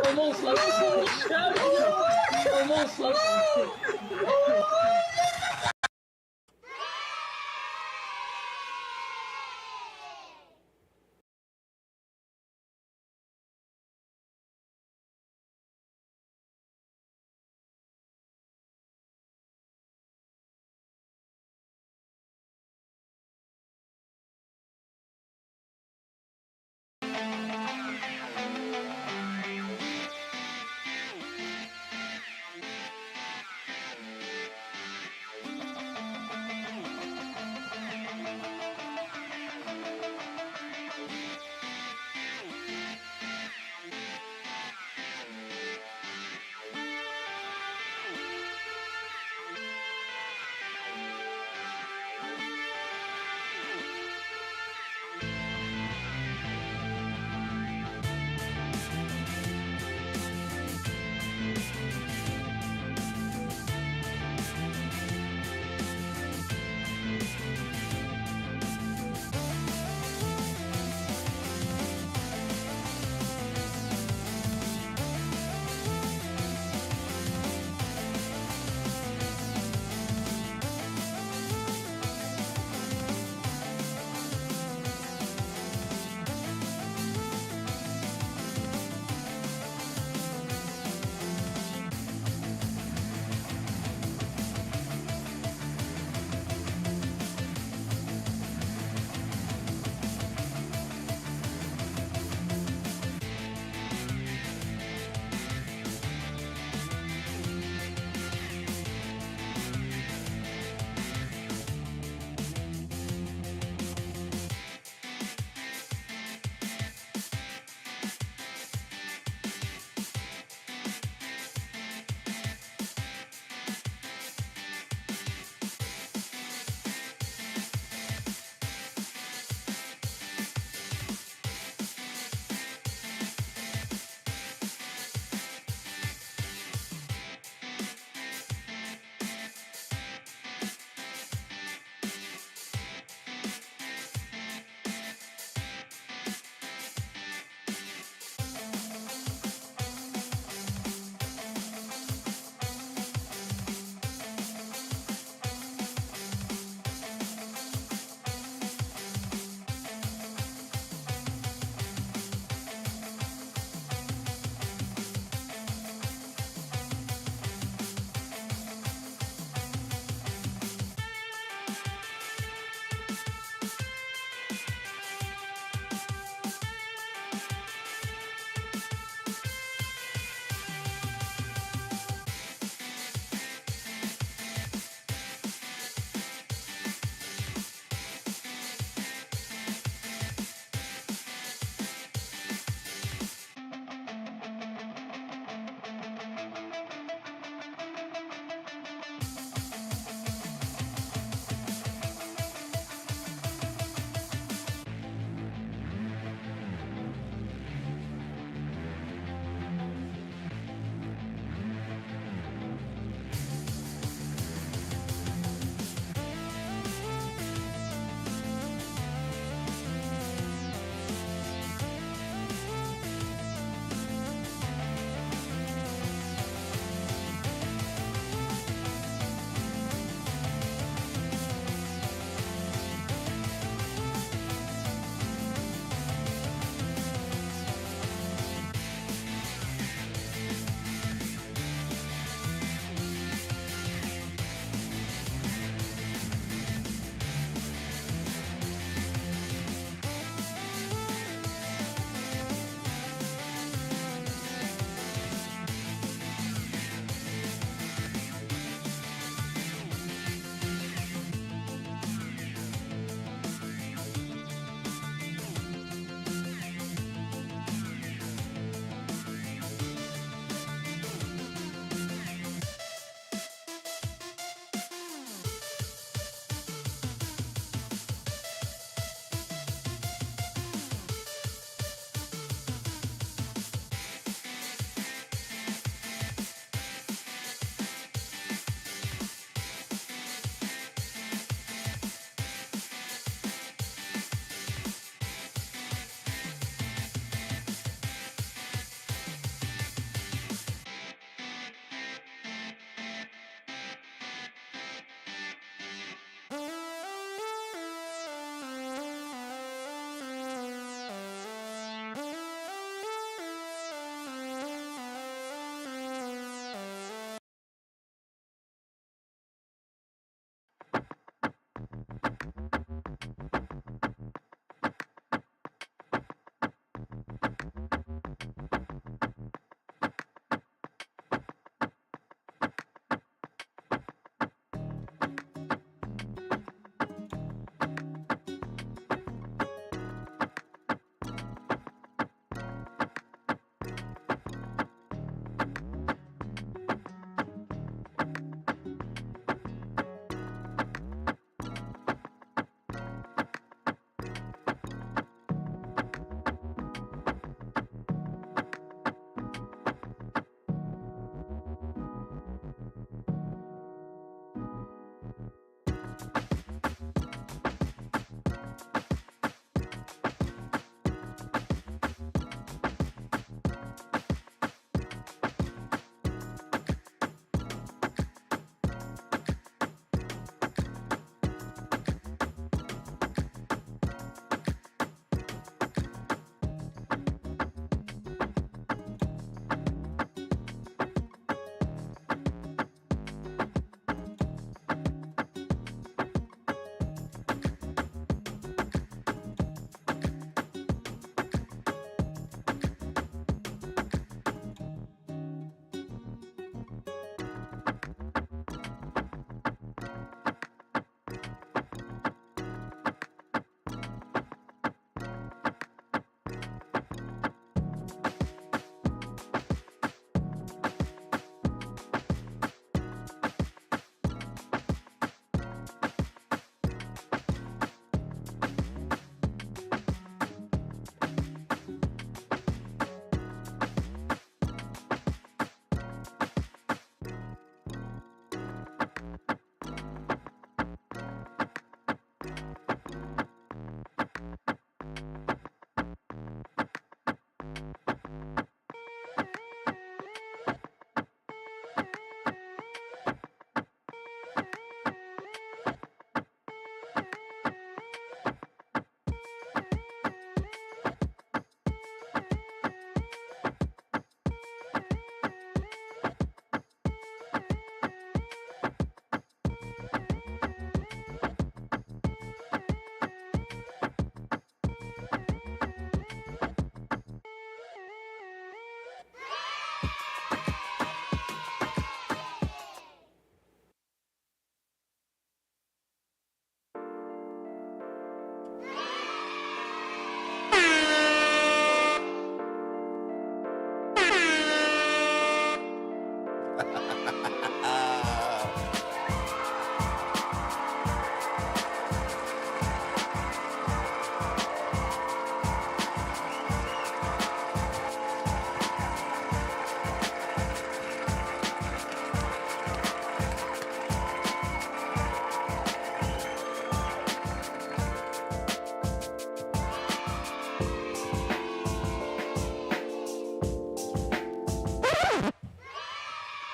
Almost like almost like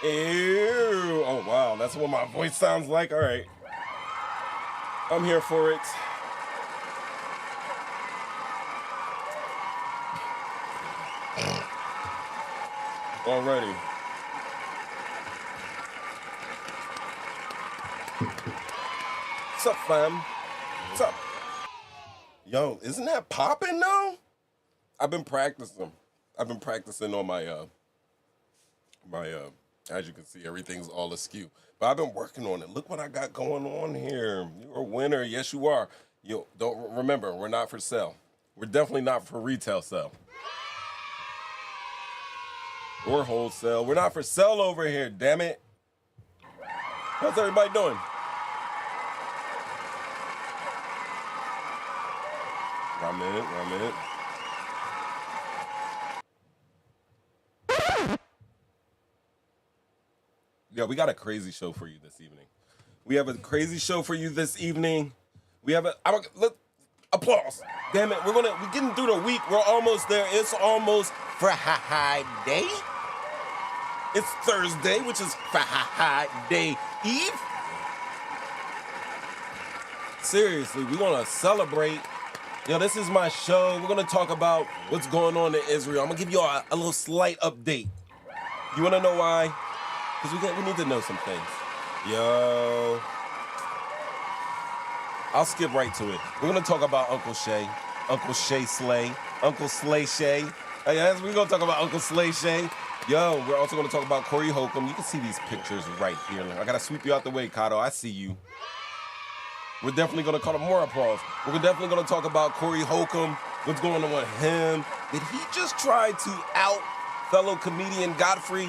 Ew. Oh, wow. That's what my voice sounds like. All right. I'm here for it. Alrighty. What's up, fam? What's up? Yo, isn't that popping though? I've been practicing. I've been practicing on my as you can see, everything's all askew. But I've been working on it. Look what I got going on here. You're a winner. Yes, you are. You don't remember, we're not for sale. We're definitely not for retail sale. Or wholesale. We're not for sale over here, damn it. How's everybody doing? One minute. Yeah, we got a crazy show for you this evening. We have a crazy show for you this evening. We have applause. Damn it, we're getting through the week. We're almost there. It's almost Friday. It's Thursday, which is Friday Eve. Seriously, we're gonna celebrate. Yo, this is my show. We're gonna talk about what's going on in Israel. I'm gonna give you a little slight update. You wanna know why? Because we need to know some things. Yo. I'll skip right to it. We're gonna talk about Uncle Shay Slay, Uncle Slay Shay. Yes, we're gonna talk about Uncle Slay Shay. Yo, we're also gonna talk about Corey Holcomb. You can see these pictures right here. I gotta sweep you out the way, Kato. I see you. We're definitely gonna call him more applause. We're definitely gonna talk about Corey Holcomb. What's going on with him? Did he just try to out fellow comedian Godfrey?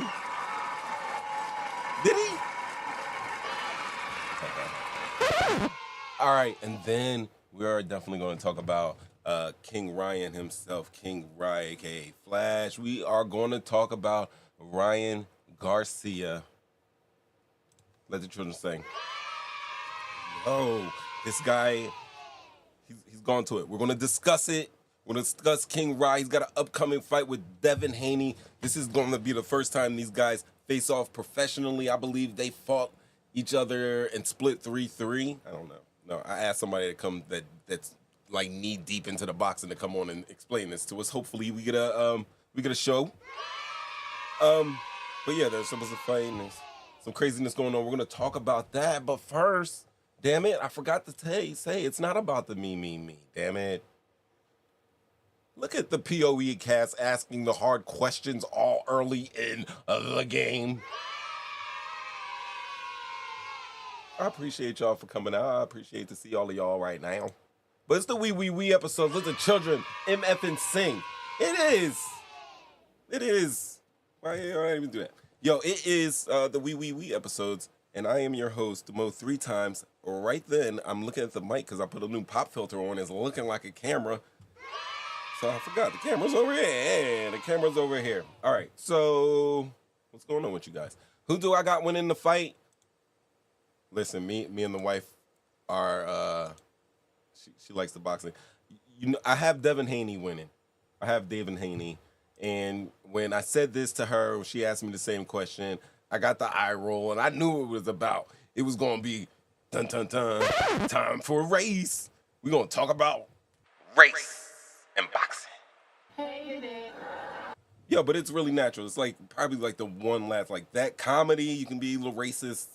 Did he? Okay. All right, and then we are definitely going to talk about King Ryan himself, King Ryan, aka Flash. We are going to talk about Ryan Garcia. Let the children sing. Oh, this guy, he's gone to it. We're going to discuss it. We're going to discuss King Ryan. He's got an upcoming fight with Devin Haney. This is going to be the first time these guys face off professionally. I believe they fought each other and split 3-3. I don't know. No, I asked somebody to come that's like knee deep into the boxing to come on and explain this to us. Hopefully we get a show. But yeah, there's supposed to fight and there's some craziness going on. We're gonna talk about that. But first, damn it, I forgot to say it's not about the me. Damn it. Look at the POE cast asking the hard questions all early in the game. I appreciate y'all for coming out. I appreciate to see all of y'all right now. But it's the we episodes. Let the children MF and sing. It is. Why did I even do that? Yo, it is the we episodes. And I am your host, Mo, 3 times. Right then, I'm looking at the mic because I put a new pop filter on. It's looking like a camera. So I forgot, the camera's over here. Yeah, the camera's over here. All right, so what's going on with you guys? Who do I got winning the fight? Listen, me and the wife are, she likes the boxing. You know, I have Devin Haney winning. I have Devin Haney. And when I said this to her, she asked me the same question. I got the eye roll, and I knew it was about. It was going to be dun, dun, dun, time for a race. We're going to talk about race and boxing. Yo, but it's really natural. It's like probably like the one laugh. Like that comedy, you can be a little racist.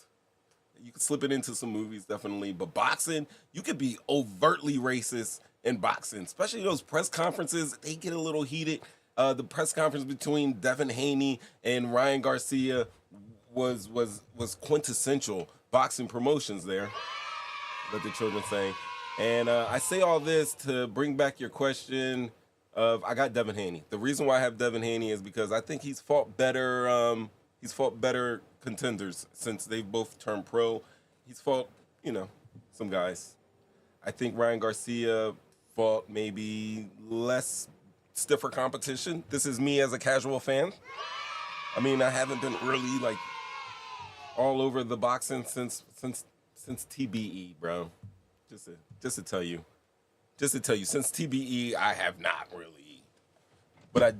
You can slip it into some movies, definitely. But boxing, you could be overtly racist in boxing. Especially those press conferences, they get a little heated. The press conference between Devin Haney and Ryan Garcia was quintessential boxing promotions there. Let the children say. And I say all this to bring back your question of I got Devin Haney. The reason why I have Devin Haney is because I think he's fought better. He's fought better contenders since they've both turned pro. He's fought, some guys. I think Ryan Garcia fought maybe less stiffer competition. This is me as a casual fan. I mean, I haven't been really like all over the boxing since TBE, bro. Just to tell you, since TBE, I have not really But I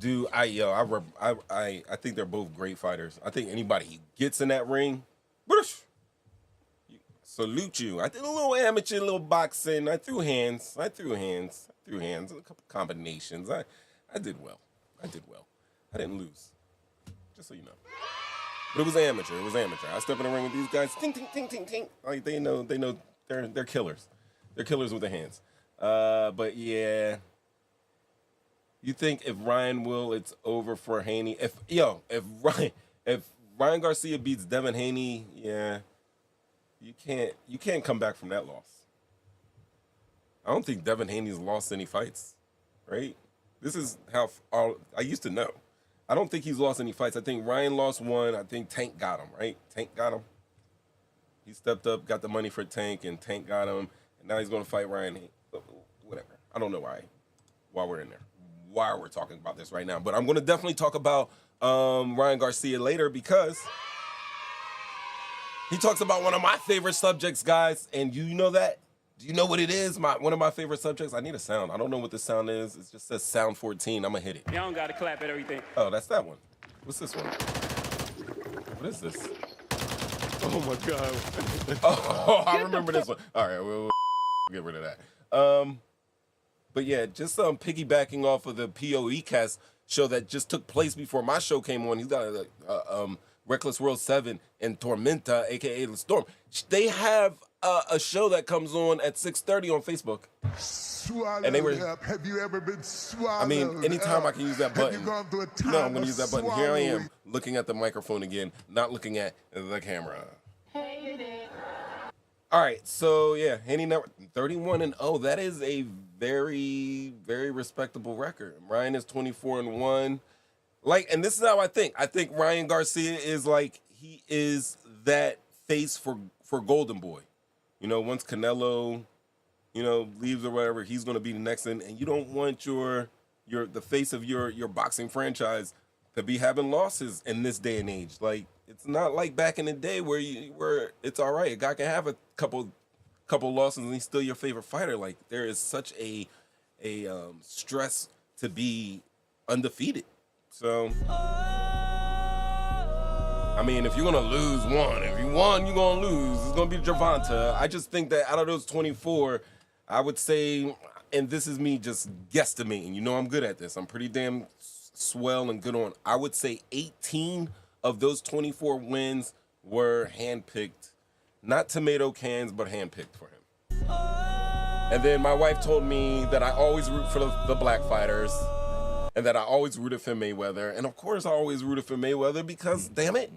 think they're both great fighters. I think anybody who gets in that ring, salute you. I did a little amateur, little boxing. I threw hands. A couple combinations. I did well. I didn't lose. Just so you know. But it was amateur. I step in the ring with these guys. Ting, ting, ting, ting, ting. Like they know they're killers. They're killers with their hands. But yeah. You think if Ryan will, it's over for Haney? If Ryan Garcia beats Devin Haney, yeah, you can't come back from that loss. I don't think Devin Haney's lost any fights, right? This is how I used to know. I don't think he's lost any fights. I think Ryan lost one. I think Tank got him, right? Tank got him. He stepped up, got the money for Tank, and Tank got him. And now he's going to fight Ryan. Whatever. I don't know why we're in there. Why we're talking about this right now. But I'm going to definitely talk about Ryan Garcia later because he talks about one of my favorite subjects, guys. And you know that? Do you know what it is? One of my favorite subjects? I need a sound. I don't know what the sound is. It just says sound 14. I'm going to hit it. Y'all don't got to clap at everything. Oh, that's that one. What's this one? What is this? Oh, my God. Oh, I remember this one. All right, we'll get rid of that. But yeah, just piggybacking off of the POE cast show that just took place before my show came on. He's got Reckless World 7 and Tormenta, a.k.a. The Storm. They have a show that comes on at 6:30 on Facebook. And they were, have you ever been swallowed? I mean, anytime I can use that button. Have you gone through a time no, I'm going to use that button. Here I am, swallowing? looking at the microphone again, not looking at the camera. All right, so yeah, Haney Network 31-0. That is a very, very respectable record. Ryan is 24-1. And this is how I think. I think Ryan Garcia is he is that face for Golden Boy. Once Canelo, leaves or whatever, he's gonna be the next one. And you don't want the face of your boxing franchise to be having losses in this day and age. It's not like back in the day where it's all right. A guy can have a couple losses and he's still your favorite fighter. There is such a stress to be undefeated. So, I mean, if you're gonna lose one, if you won, you're gonna lose. It's gonna be Gervonta. I just think that out of those 24, I would say, and this is me just guesstimating. I'm good at this. I'm pretty damn swell and good on. I would say 18 of those 24 wins were handpicked, not tomato cans, but handpicked for him. And then my wife told me that I always root for the black fighters, and that I always rooted for Mayweather. And of course, I always rooted for Mayweather because, damn it,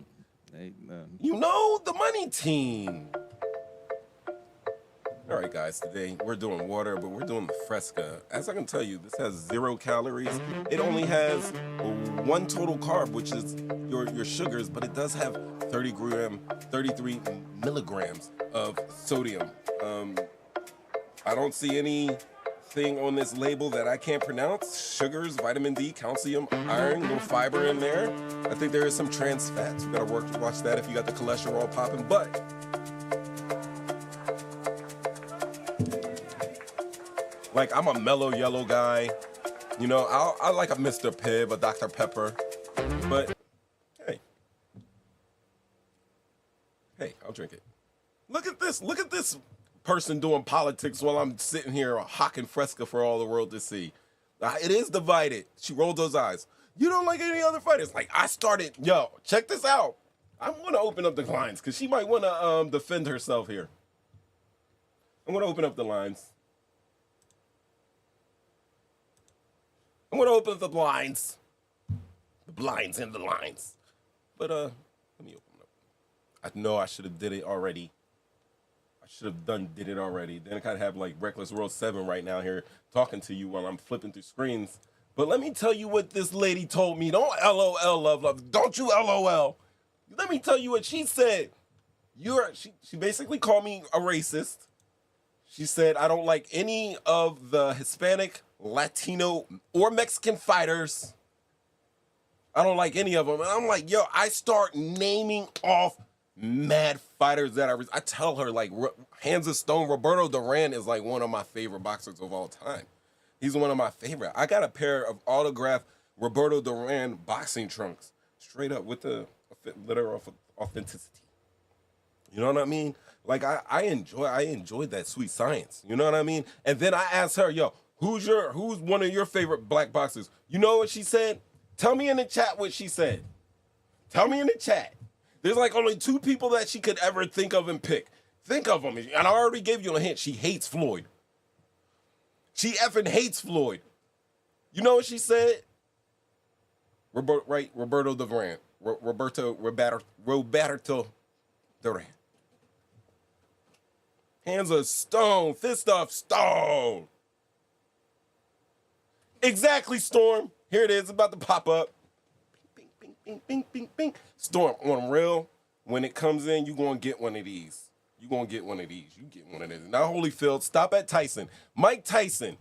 the money team. All right, guys, today we're doing water, but we're doing the Fresca. As I can tell you, this has 0 calories. It only has 1 total carb, which is your sugars, but it does have 33 milligrams of sodium. I don't see anything on this label that I can't pronounce. Sugars, vitamin D, calcium, iron, little fiber in there. I think there is some trans fats. You gotta watch that if you got the cholesterol popping, but I'm a mellow yellow guy. I like a Mr. Pibb, a Dr. Pepper. But, hey, I'll drink it. Look at this person doing politics while I'm sitting here hawking Fresca for all the world to see. It is divided. She rolled those eyes. You don't like any other fighters. Check this out. I'm going to open up the lines because she might want to defend herself here. I'm going to open up the lines. I'm going to open up the blinds. The blinds and the lines. But, let me open them up. I know I should have did it already. Did it already. Then I kind of have Reckless World 7 right now here talking to you while I'm flipping through screens. But let me tell you what this lady told me. Don't LOL, love. Don't you LOL. Let me tell you what she said. She basically called me a racist. She said, I don't like any of the Hispanic, Latino, or Mexican fighters. I don't like any of them. And I'm like, I start naming off mad fighters that I tell her, Hands of Stone, Roberto Duran is one of my favorite boxers of all time. He's one of my favorite. I got a pair of autographed Roberto Duran boxing trunks, straight up with the letter of authenticity. You know what I mean? Like I enjoyed that sweet science. You know what I mean? And then I asked her, yo, who's one of your favorite black boxers? You know what she said? Tell me in the chat what she said. Tell me in the chat. There's like only 2 people that she could ever think of and pick. Think of them. And I already gave you a hint. She hates Floyd. She effing hates Floyd. You know what she said? Roberto Duran. Roberto Duran. Hands of stone, fist of stone. Exactly, Storm. Here it is, about to pop up. Bing, bing, bing, bing, bing, bing. Storm, on real, when it comes in, you gonna get one of these. You gonna get one of these. You get one of these. Now, Holyfield, stop at Tyson. Mike Tyson.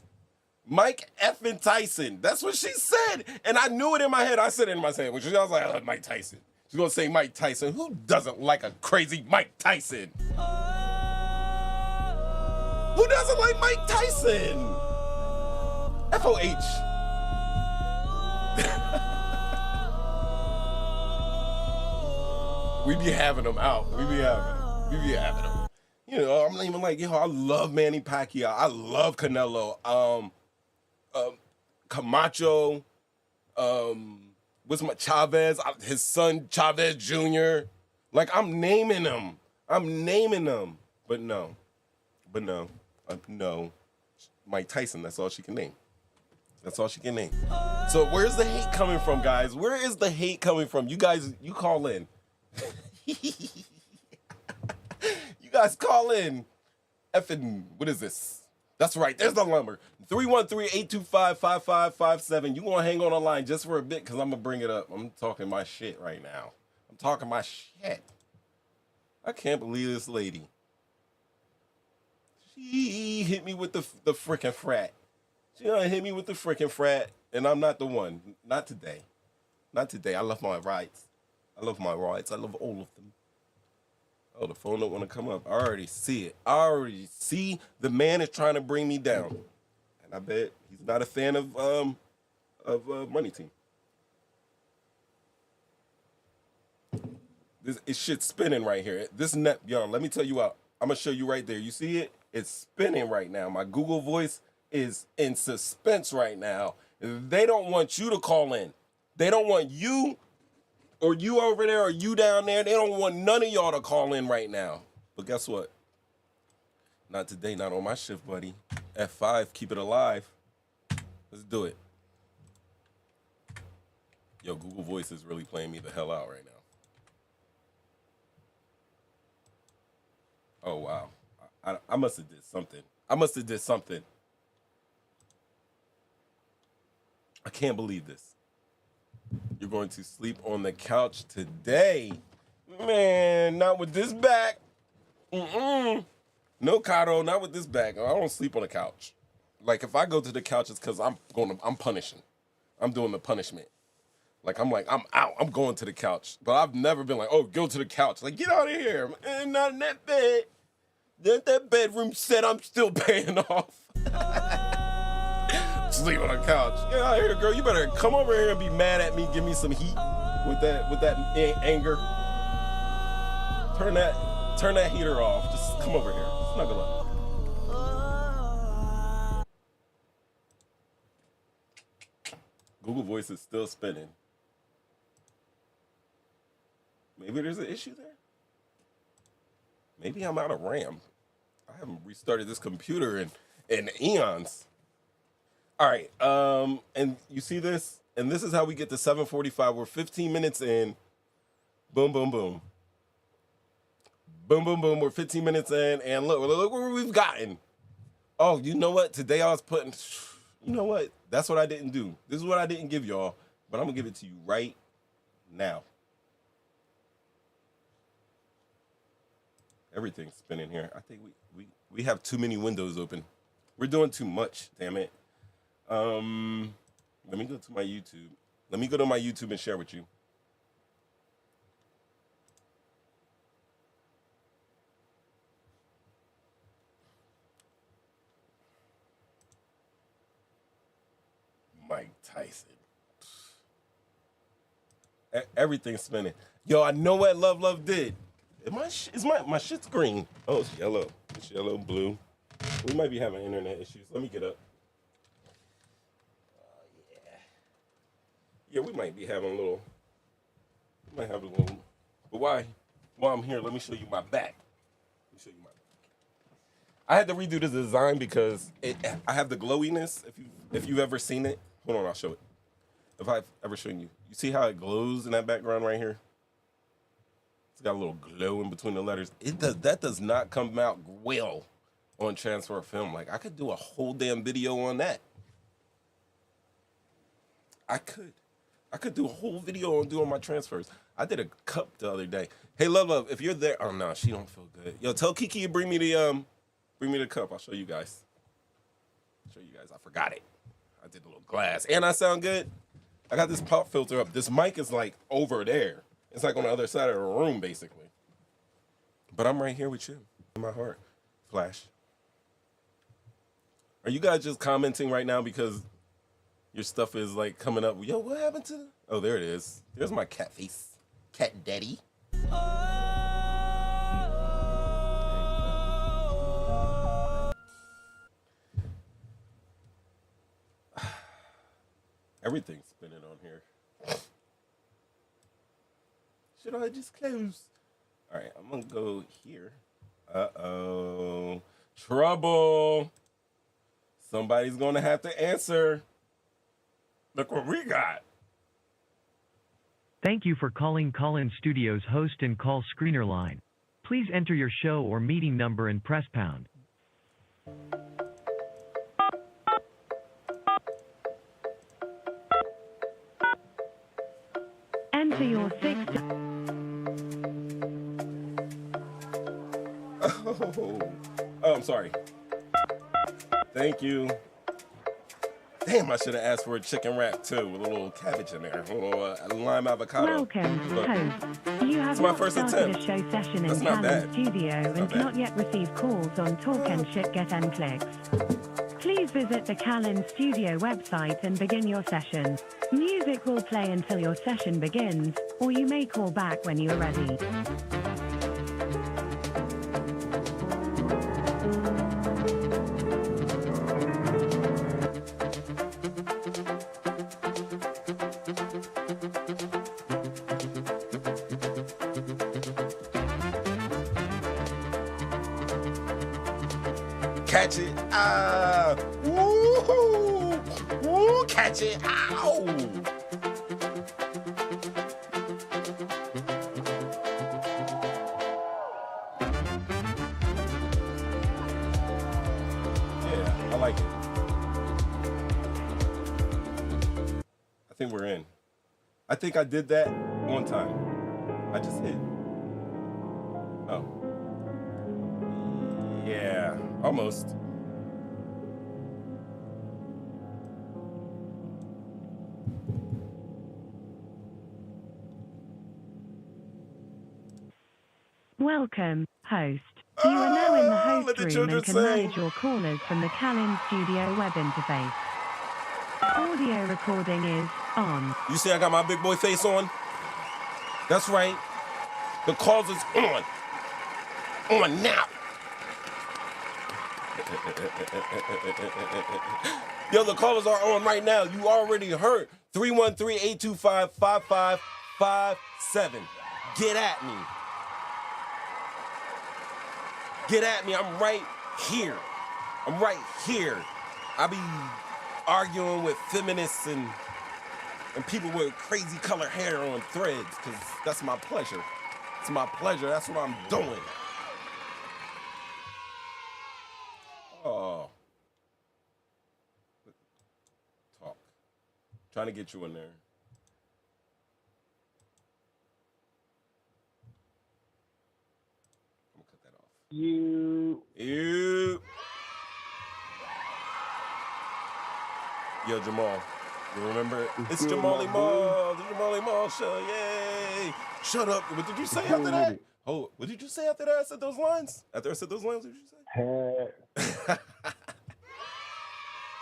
Mike effing Tyson. That's what she said. And I knew it in my head. I said it in my head. I was like, I like Mike Tyson. She's gonna say Mike Tyson. Who doesn't like a crazy Mike Tyson? Who doesn't like Mike Tyson? FOH. We be having them out. We be having them. You know, I'm not even like, yo, I love Manny Pacquiao. I love Canelo. Camacho. What's my Chavez? His son Chavez Jr. Like, I'm naming them. But no. No. Mike Tyson, that's all she can name. So where's the hate coming from, guys? Where is the hate coming from? You guys, you call in. You guys call in. Effing, what is this? That's right, there's the number. 313-825-5557. You gonna hang on the line just for a bit, because I'm gonna bring it up. I'm talking my shit right now. I can't believe this lady. She hit me with the frickin' frat. She done hit me with the frickin' frat, and I'm not the one. Not today. I love my rights. I love all of them. Oh, the phone don't want to come up. I already see it. I already see the man is trying to bring me down. And I bet he's not a fan of Money Team. This shit's spinning right here. This net, yo, let me tell you what. I'm going to show you right there. You see it? It's spinning right now. My Google Voice is in suspense right now. They don't want you to call in. They don't want you or you over there or you down there. They don't want none of y'all to call in right now. But guess what? Not today, not on my shift, buddy. F5, keep it alive. Let's do it. Yo, Google Voice is really playing me the hell out right now. Oh, wow. I must have did something. I can't believe this. You're going to sleep on the couch today. Man, not with this back. No, Caro, not with this back. I don't sleep on the couch. Like, if I go to the couch, it's because I'm punishing. I'm doing the punishment. I'm out. I'm going to the couch. But I've never been like, oh, go to the couch. Like, get out of here. Man, not in that bed. That bedroom set I'm still paying off. Sleep on the couch. Get out of here, girl. You better come over here and be mad at me. Give me some heat with that anger. Turn that heater off. Just come over here. Snuggle up. Google Voice is still spinning. Maybe there's an issue there. Maybe I'm out of RAM. I haven't restarted this computer in eons. All right, and you see this? And this is how we get to 7:45. We're 15 minutes in. Boom, boom, boom. Boom, boom, boom. We're 15 minutes in, and look where we've gotten. Oh, you know what? Today I was putting, you know what? That's what I didn't do. This is what I didn't give y'all, but I'm going to give it to you right now. Everything's spinning here. I think we have too many windows open. We're doing too much, damn it. Let me go to my YouTube. Let me go to my YouTube and share with you. Mike Tyson. Everything's spinning. Yo, I know what Love did. My shit's green. Oh, it's yellow. It's yellow, blue. We might be having internet issues. Let me get up. Yeah, we might be having a little. We might have a little. But why? While I'm here, let me show you my back. I had to redo this design because I have the glowiness. If you've ever seen it, hold on, I'll show it. If I've ever shown you, you see how it glows in that background right here? It's got a little glow in between the letters. That does not come out well on transfer film. Like I could do a whole damn video on that. I could do a whole video on doing my transfers. I did a cup the other day. Hey, Love, if you're there, oh no, she don't feel good. Yo, tell Kiki to bring me the cup. I'll show you guys. I forgot it. I did a little glass, and I sound good. I got this pop filter up. This mic is like over there. It's like on the other side of the room, basically. But I'm right here with you in my heart. Flash. Are you guys just commenting right now because your stuff is like coming up? Yo, what happened to? Oh, there it is. There's my cat face. Cat daddy. Everything's spinning on here. Should I just close? All right, I'm gonna go here. Uh-oh. Trouble. Somebody's gonna have to answer. Look what we got. Thank you for calling Call-In Studios host and call screener line. Please enter your show or meeting number and press pound. Enter your Oh, I'm sorry. Thank you. Damn, I should have asked for a chicken wrap too, with a little cabbage in there, a little lime avocado. Welcome, host. You have my not first started attempt. a show session That's in not Callum bad. Studio and not yet received calls on Talk and Shit Get and Clicks. Please visit the Callum Studio website and begin your session. Music will play until your session begins, or you may call back when you are ready. Catch it. Ah. Woo-hoo. Woo. Catch it. Ow. Yeah, I like it. I think we're in. I think I did that one time. I just hit. Oh. Yeah, almost. Welcome, host. You are now in the let host the room children and can sing. manage your callers from the Callum Studio web interface. Audio recording is on. You see I got my big boy face on? That's right. The calls is on. On now. Yo, the callers are on right now. You already heard. 313-825-5557. Get at me. Get at me. I'm right here. I'm right here. I be arguing with feminists and people with crazy color hair on threads because that's my pleasure. It's my pleasure. That's what I'm doing. Oh. Talk. Trying to get you in there. I'm gonna cut that off. You. Yo, Jamal. You remember? It's Jamali Mall. The Jamali Mall show. Yay. Shut up. What did you say after that? Oh, what did you say after that? I said those lines? After I said those lines, what did you say?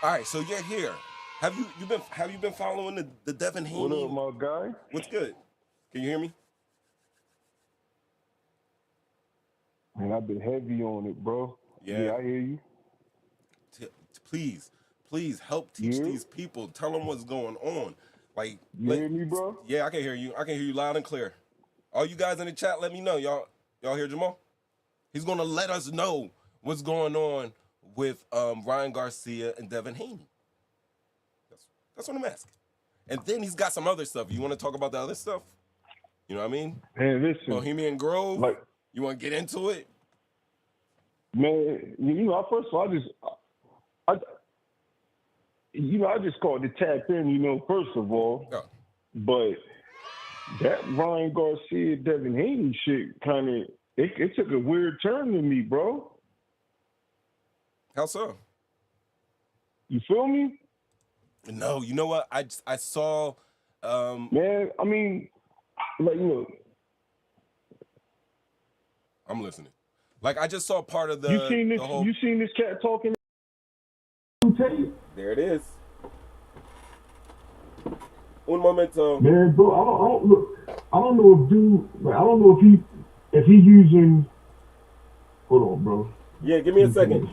All right, so you're here. Have you been following the Devin Haney? What up, my guy? What's good? Can you hear me? Man, I've been heavy on it, bro. Yeah. I hear you. Please help teach these people. Tell them what's going on. Like, you hear me, bro? Yeah, I can hear you. I can hear you loud and clear. All you guys in the chat, let me know. Y'all hear Jamal? He's gonna let us know what's going on with Ryan Garcia and Devin Haney. That's what I'm asking. And then he's got some other stuff. You want to talk about the other stuff? You know what I mean? Man, listen. Bohemian Grove. Like, you want to get into it? Man, first of all, I just called to tap in, first of all. Oh. But that Ryan Garcia, Devin Haney shit kind of, it took a weird turn to me, bro. How so? You feel me? No, you know what? I saw. Man, I mean, like, I'm listening. Like, I just saw part of the. You seen this? whole... You seen this cat talking? There it is. Un momento. Man, bro, I don't know if dude. Like, I don't know if he using. Hold on, bro. Yeah, give me a second.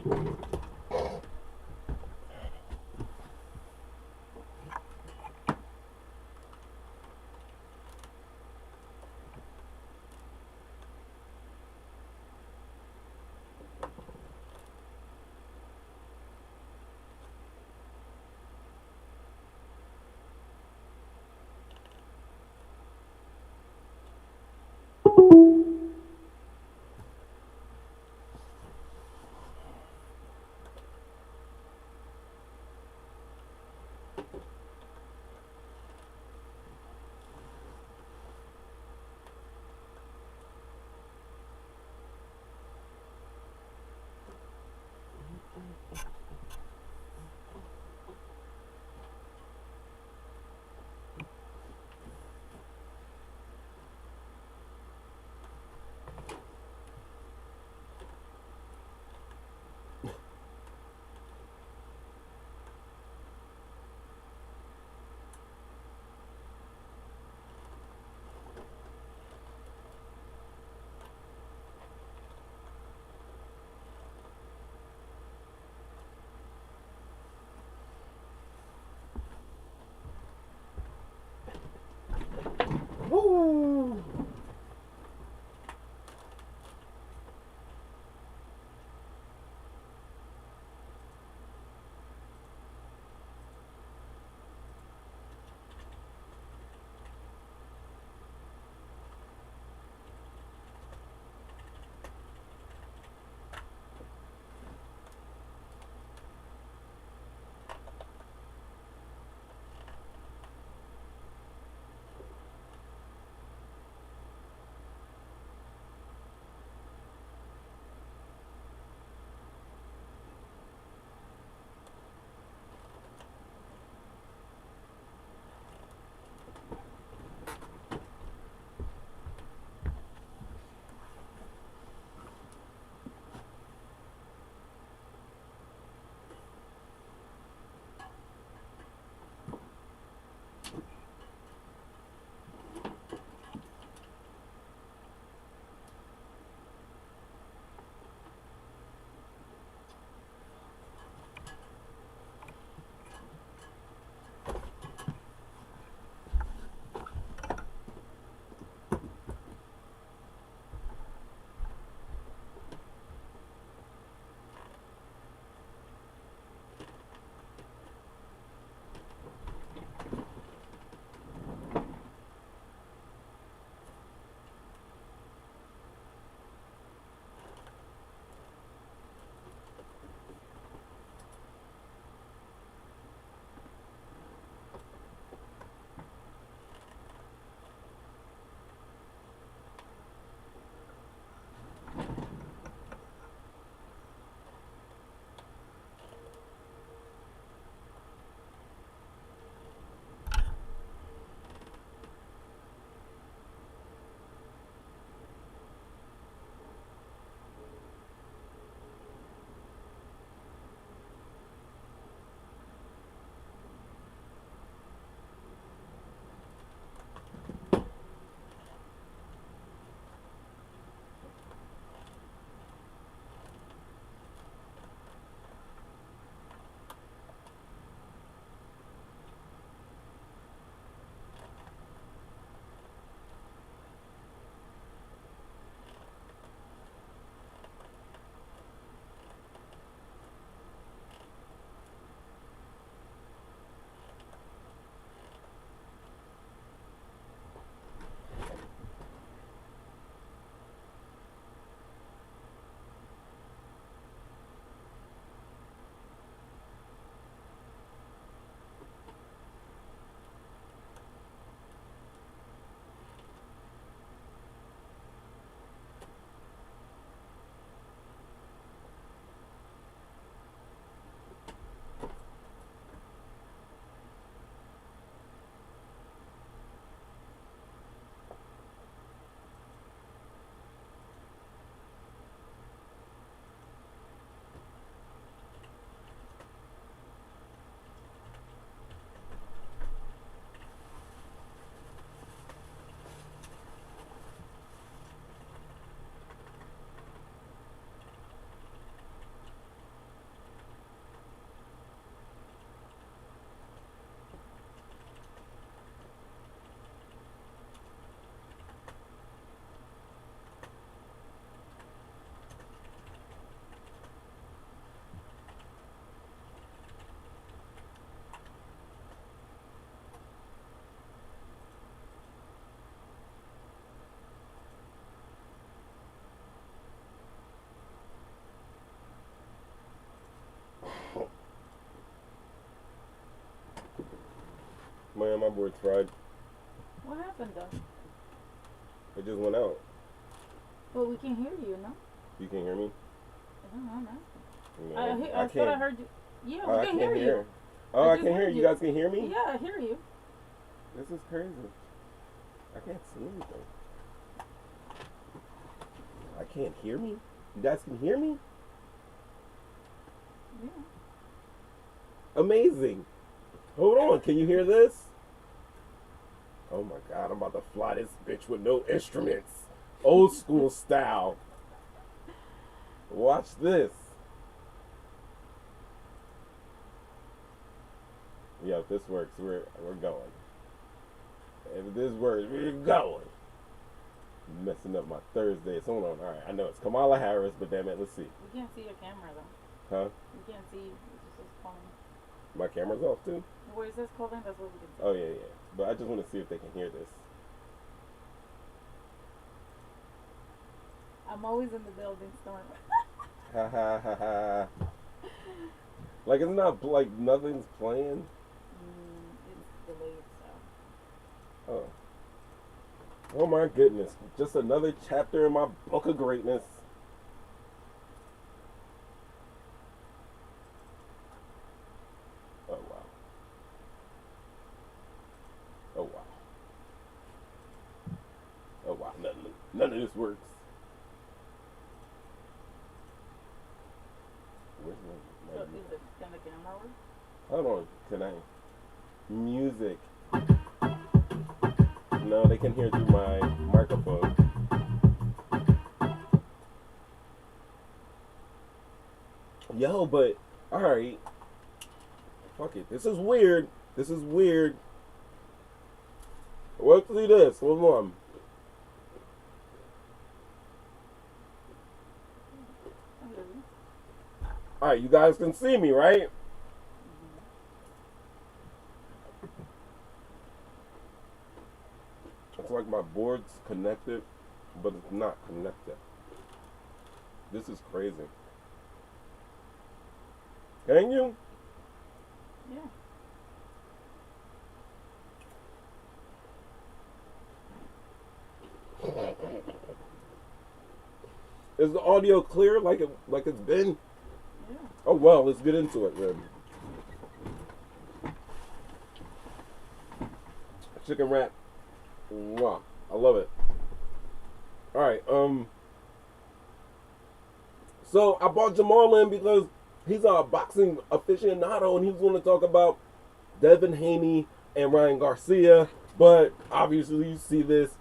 Man, my board's fried. What happened though? It just went out. Well, we can hear you, no? You can hear me? I don't know. No, I thought I heard you. Yeah, Oh, we can hear you. Oh, I can hear you. You guys can hear me? Yeah, I hear you. This is crazy. I can't see anything. I can't hear me? You guys can hear me? Yeah. Amazing. Hold on. Can you hear this? Oh my God, I'm about to fly this bitch with no instruments. Old school style. Watch this. Yeah, if this works, we're going. If this works, we're going. Messing up my Thursdays. Hold on. All right, I know it's Kamala Harris, but damn it, let's see. We can't see your camera though. Huh? We can't see. It just says calling. My camera's off too? Where it says calling, that's what we can see. Oh, yeah. But I just want to see if they can hear this. I'm always in the building, Storm. Ha ha ha ha. Like, it's not, like, nothing's playing? It's delayed, so. Oh. Oh my goodness. Just another chapter in my book of greatness. Oh wow. Oh wow. Oh wow. None of this works. Where's So is it can the camera work? Hold on. Can I? Music. No, they can hear through my microphone. Yo, but alright. Fuck it. This is weird. Let's see this. Hold on. Alright, you guys can see me, right? It's like my board's connected, but it's not connected. This is crazy. Can you? Yeah. Is the audio clear like it's been? Yeah. Oh well, let's get into it then. Chicken wrap. Wow, I love it. All right, so I brought Jamal in because he's a boxing aficionado and he was going to talk about Devin Haney and Ryan Garcia, but obviously you see this,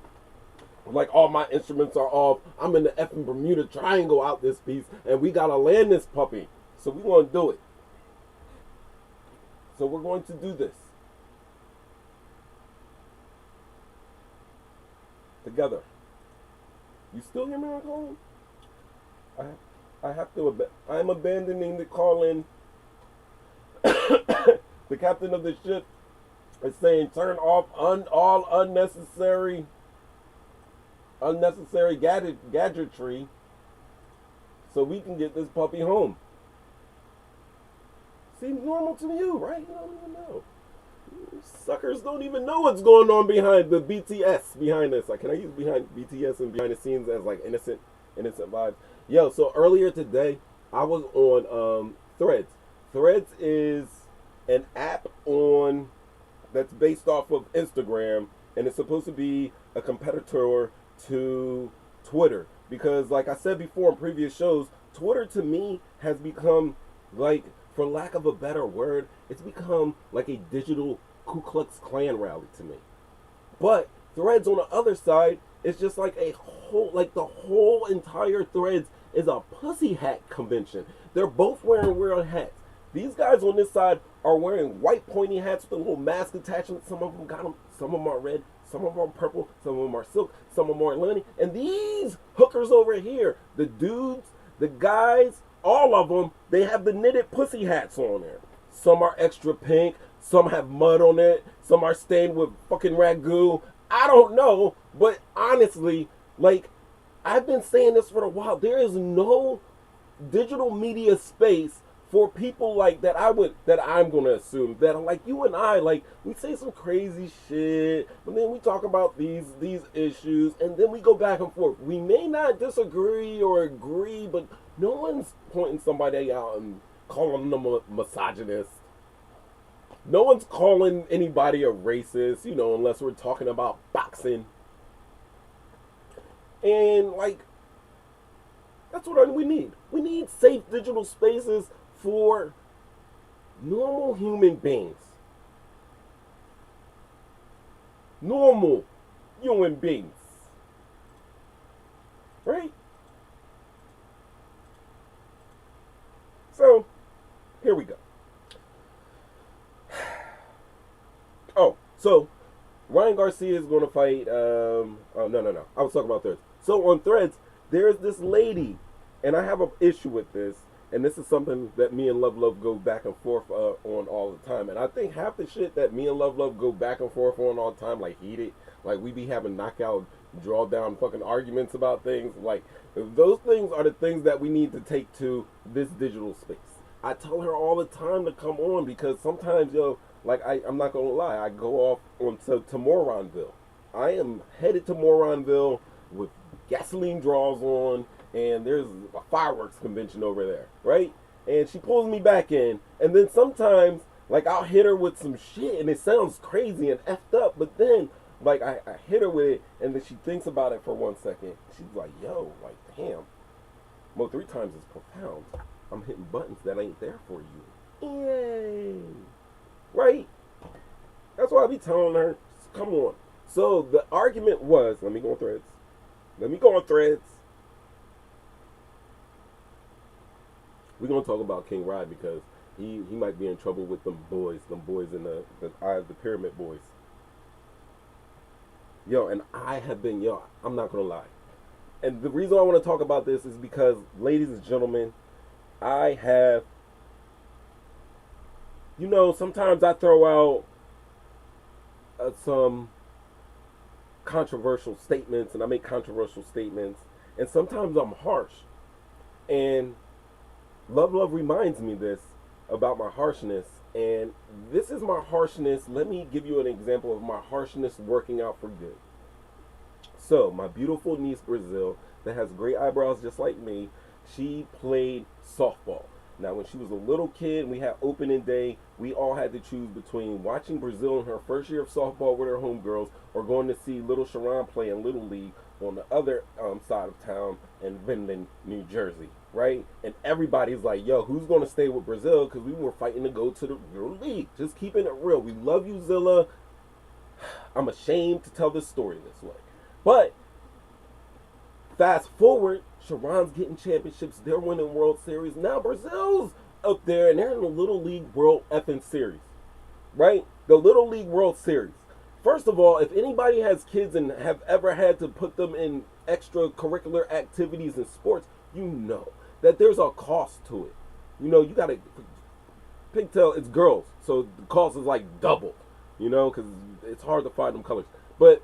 like all my instruments are off. I'm in the effing Bermuda Triangle out this piece and we got to land this puppy. So we want to do it. So we're going to do this. Together. You still hear me on call? I have to. I'm abandoning the call-in. The captain of the ship is saying, "Turn off all unnecessary gadgetry, so we can get this puppy home." Seems normal to you, right? You don't even know. You suckers don't even know what's going on behind the BTS behind this. Like, can I use behind BTS and behind the scenes as like innocent vibes? Yo, so earlier today I was on Threads. Threads is an app that's based off of Instagram, and it's supposed to be a competitor to Twitter. Because like I said before in previous shows, Twitter to me has become, like, for lack of a better word, it's become like a digital Ku Klux Klan rally to me. But Threads on the other side is just like a whole, like the whole entire Threads is a pussy hat convention. They're both wearing weird hats. These guys on this side are wearing white pointy hats with a little mask attachment. Some of them got them, some of them are red, some of them are purple, some of them are silk, some of them are Atlantic. And these hookers over here, the dudes, the guys, all of them, they have the knitted pussy hats on there. Some are extra pink, some have mud on it, some are stained with fucking ragu. I don't know, but honestly, like, I've been saying this for a while. There is no digital media space for people like that I'm gonna assume that like you and I, like we say some crazy shit, but then we talk about these issues, and then we go back and forth. We may not disagree or agree, but no one's pointing somebody out and calling them a misogynist. No one's calling anybody a racist, unless we're talking about boxing. And like, that's what we need. We need safe digital spaces for normal human beings. Normal human beings. Right? So, here we go. Oh, so Ryan Garcia is going to fight. No. I was talking about Threads. So on Threads, there's this lady, and I have an issue with this, and this is something that me and Love go back and forth on all the time. And I think half the shit that me and Love go back and forth on all the time, like heated, like we be having knockout, draw down fucking arguments about things. Like those things are the things that we need to take to this digital space. I tell her all the time to come on because sometimes, like I'm not gonna lie, I go off on to Moronville. I am headed to Moronville with gasoline draws on, and there's a fireworks convention over there, right? And she pulls me back in, and then sometimes, like, I'll hit her with some shit, and it sounds crazy and effed up, but then, like, I hit her with it, and then she thinks about it for 1 second. She's like, yo, like, damn, well, 3 times is profound. I'm hitting buttons that ain't there for you. Yay! Right? That's why I be telling her, come on. So the argument was, let me go on Threads. We're going to talk about King Rod because he might be in trouble with them boys in the Eye of the Pyramid boys. And I'm not going to lie. And the reason I want to talk about this is because, ladies and gentlemen, I have, sometimes I throw out some controversial statements, and I make controversial statements, and sometimes I'm harsh. And Love reminds me this about my harshness, and this is my harshness. Let me give you an example of my harshness working out for good. So, my beautiful niece Brazil, that has great eyebrows just like me, she played softball. Now, when she was a little kid, we had opening day. We all had to choose between watching Brazil in her first year of softball with her homegirls or going to see little Sharon play in Little League on the other side of town in Vinland, New Jersey, right? And everybody's like, yo, who's going to stay with Brazil? Because we were fighting to go to the Little League. Just keeping it real. We love you, Zilla. I'm ashamed to tell this story this way. But fast forward, Sharon's getting championships. They're winning World Series. Now Brazil's up there, and they're in the Little League World effing Series, right? The Little League World Series. First of all, if anybody has kids and have ever had to put them in extracurricular activities and sports, you know that there's a cost to it. You got to pigtail. It's girls, so the cost is like double. Because it's hard to find them colors. But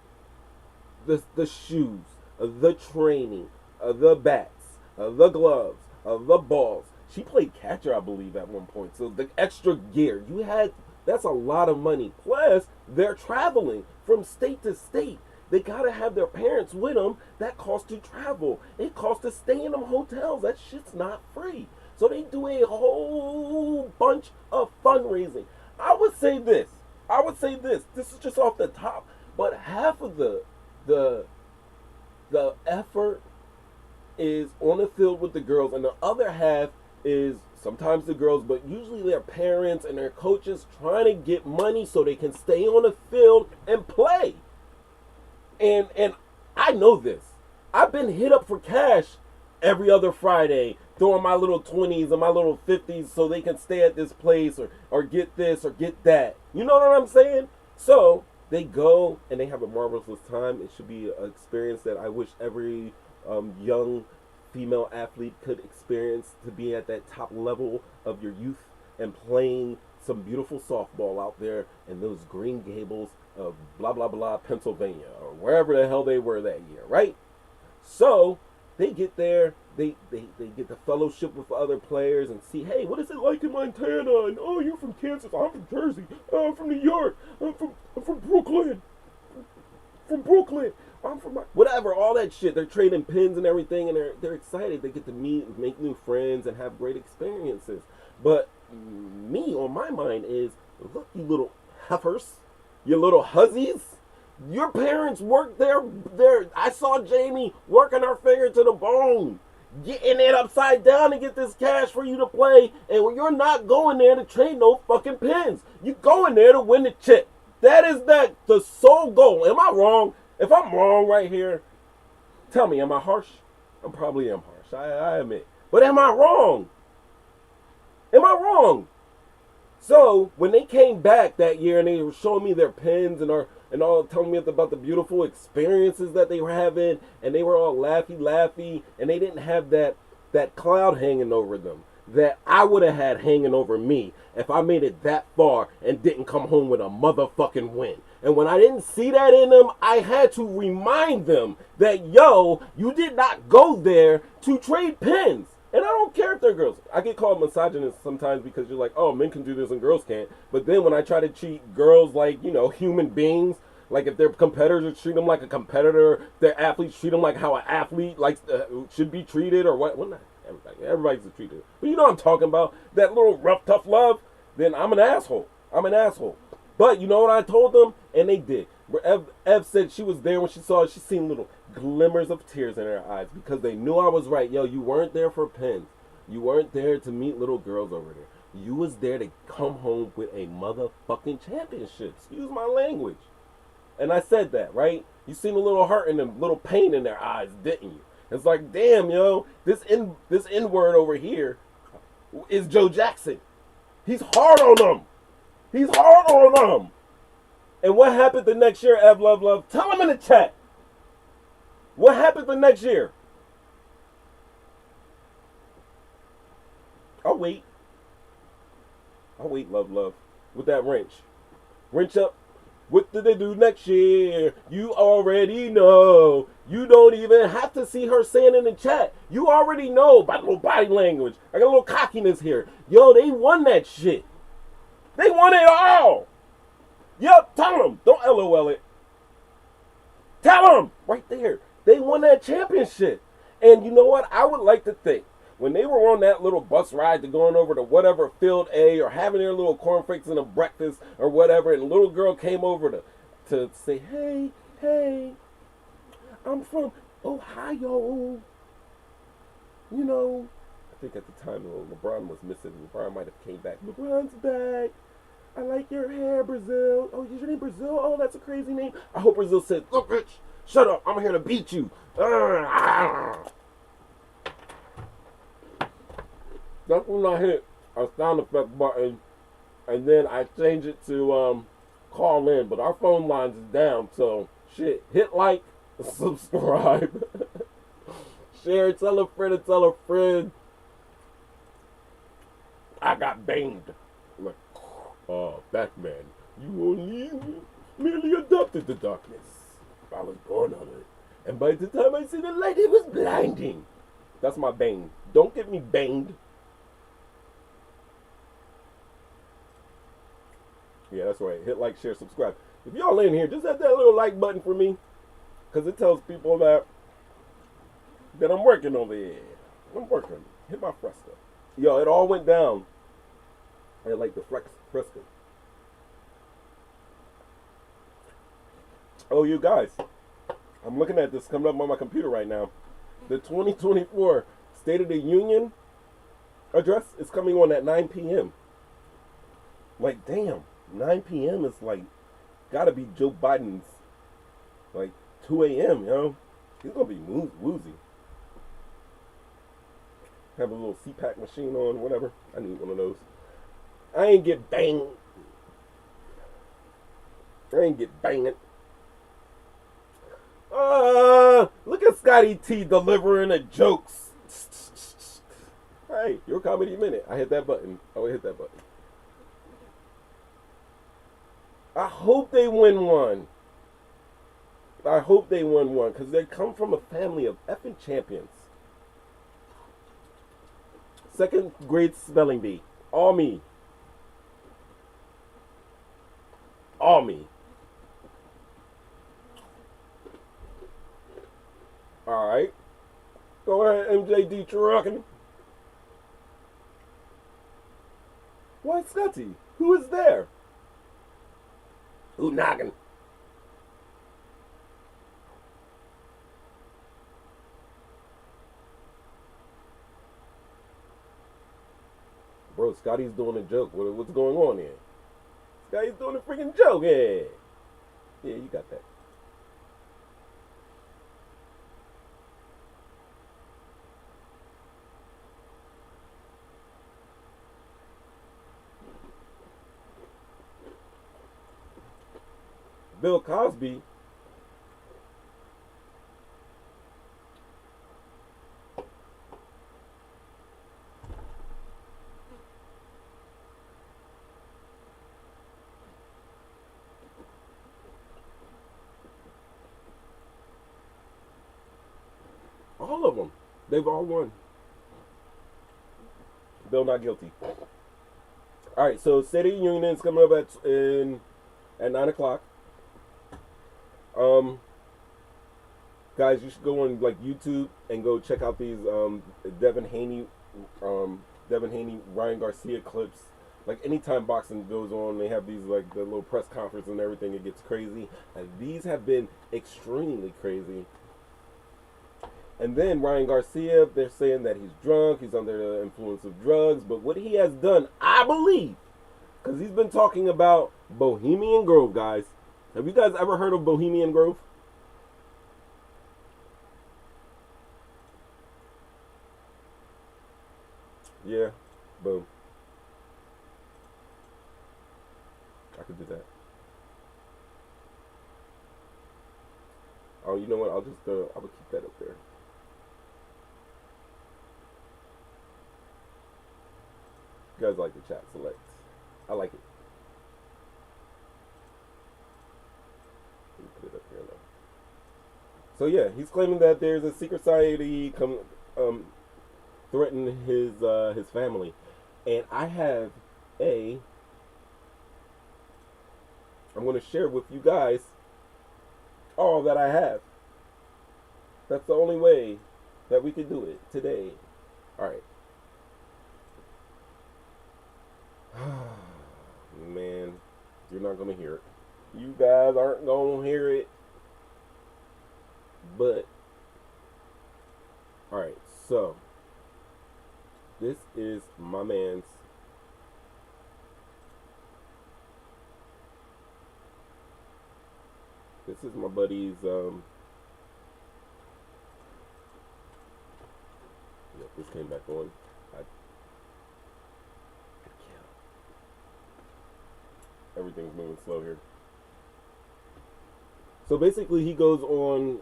the shoes, the training, the bats, the gloves, the balls. She played catcher, I believe, at one point. So the extra gear, that's a lot of money. Plus, they're traveling from state to state. They got to have their parents with them. That costs to travel. It costs to stay in them hotels. That shit's not free. So they do a whole bunch of fundraising. I would say this. This is just off the top. But half of the effort is on the field with the girls, and the other half is sometimes the girls, but usually their parents and their coaches trying to get money so they can stay on the field and play. And I know this. I've been hit up for cash every other Friday, throwing my little 20s and my little 50s so they can stay at this place or get this or get that. You know what I'm saying? So they go and they have a marvelous time. It should be an experience that I wish every young female athlete could experience, to be at that top level of your youth and playing some beautiful softball out there in those Green Gables of blah, blah, blah, Pennsylvania, or wherever the hell they were that year, right? So they get there, they get the fellowship with other players and see, hey, what is it like in Montana? And oh, you're from Kansas. I'm from Jersey. Oh, I'm from New York. I'm from Brooklyn. From Brooklyn. I'm from whatever, all that shit. They're trading pins and everything, and they're excited. They get to meet and make new friends and have great experiences. But me, on my mind, is look, you little heifers, you little huzzies. Your parents worked there. I saw Jamie working her finger to the bone, getting it upside down to get this cash for you to play. And you're not going there to trade no fucking pins. You're going there to win the chip. That is the sole goal. Am I wrong? If I'm wrong right here, tell me, am I harsh? I probably am harsh. I admit. But am I wrong? Am I wrong? So when they came back that year and they were showing me their pins and all telling me about the beautiful experiences that they were having, and they were all laughy, and they didn't have that cloud hanging over them that I would have had hanging over me if I made it that far and didn't come home with a motherfucking win. And when I didn't see that in them, I had to remind them that, yo, you did not go there to trade pins. And I don't care if they're girls. I get called misogynist sometimes because you're like, oh, men can do this and girls can't. But then when I try to treat girls like, you know, human beings, like if they're competitors, treat them like a competitor. Their athletes, treat them like how an athlete should be treated, or what? Well, not everybody's treated. But you know what I'm talking about. That little rough, tough love. Then I'm an asshole. I'm an asshole. But you know what I told them? And they did. Ev said she was there when she saw it. She seen little glimmers of tears in her eyes because they knew I was right. Yo, you weren't there for pins. You weren't there to meet little girls over there. You was there to come home with a motherfucking championship. Excuse my language. And I said that, right? You seen a little hurt and a little pain in their eyes, didn't you? It's like, damn, yo, this N-word over here is Joe Jackson. He's hard on them. He's hard on them. And what happened the next year, Ev Love? Tell him in the chat. What happened the next year? I'll wait. Love. With that wrench. Wrench up. What did they do next year? You already know. You don't even have to see her saying in the chat. You already know by little body language. I got a little cockiness here. Yo, they won that shit. They won it all. Yup, tell them. Don't LOL it. Tell them. Right there. They won that championship. And you know what? I would like to think when they were on that little bus ride to going over to whatever field A or having their little cornflakes and a breakfast or whatever, and a little girl came over to say, hey, I'm from Ohio. You know, I think at the time LeBron was missing. LeBron might have came back. LeBron's back. I like your hair, Brazil. Oh, is your name Brazil? Oh, that's a crazy name. I hope Brazil said, look, bitch, shut up. I'm here to beat you. That's when I hit a sound effect button, and then I change it to call in. But our phone lines is down, so shit. Hit like, subscribe, share, tell a friend, and tell a friend. I got banged. Like, oh, Batman, you only merely adopted the darkness. I was born on it, and by the time I see the light, it was blinding. That's my bang. Don't get me banged. Yeah, that's right. Hit like, share, subscribe. If y'all in here, just hit that little like button for me, because it tells people that I'm working over here. I'm working. Hit my fresco. Yo, it all went down. I like the fresco. Oh, you guys, I'm looking at this coming up on my computer right now. The 2024 State of the Union address is coming on at 9 p.m. Like, damn. 9 p.m. is like, gotta be Joe Biden's, like, 2 a.m., you know? He's gonna be woozy. Have a little CPAC machine on, whatever. I need one of those. I ain't get banged. Look at Scotty T delivering the jokes. Hey, your comedy minute. I hit that button. Hit that button. I hope they win one. Because they come from a family of effing champions. Second grade spelling bee. All me. All me. Alright. Go ahead, MJD trucking. Why, Scotty? Who is there? Who knocking? Bro, Scotty's doing a joke. What's going on here? Scotty's doing a freaking joke. Yeah. Yeah, you got that. Bill Cosby. All of them. They've all won. Bill not guilty. All right, so State of the Union is coming up at 9 o'clock. Guys, you should go on like YouTube and go check out these Devin Haney, Ryan Garcia clips. Like anytime boxing goes on, they have these like the little press conference and everything. It gets crazy, and these have been extremely crazy. And then Ryan Garcia, they're saying that he's drunk, he's under the influence of drugs. But what he has done, I believe, because he's been talking about Bohemian Grove, guys. Have you guys ever heard of Bohemian Grove? Yeah, boom. I could do that. Oh, you know what? I'll just, I will keep that up there. You guys like the chat select. I like it. Let me put it up here now. So yeah, he's claiming that there's a secret society threatening his family, and I have I'm going to share with you guys all that I have. That's the only way that we can do it today. All right. Man, you're not going to hear it. You guys aren't going to hear it. But, all right, so this is my man's this is my buddy's this came back on. Everything's moving slow here. So basically he goes on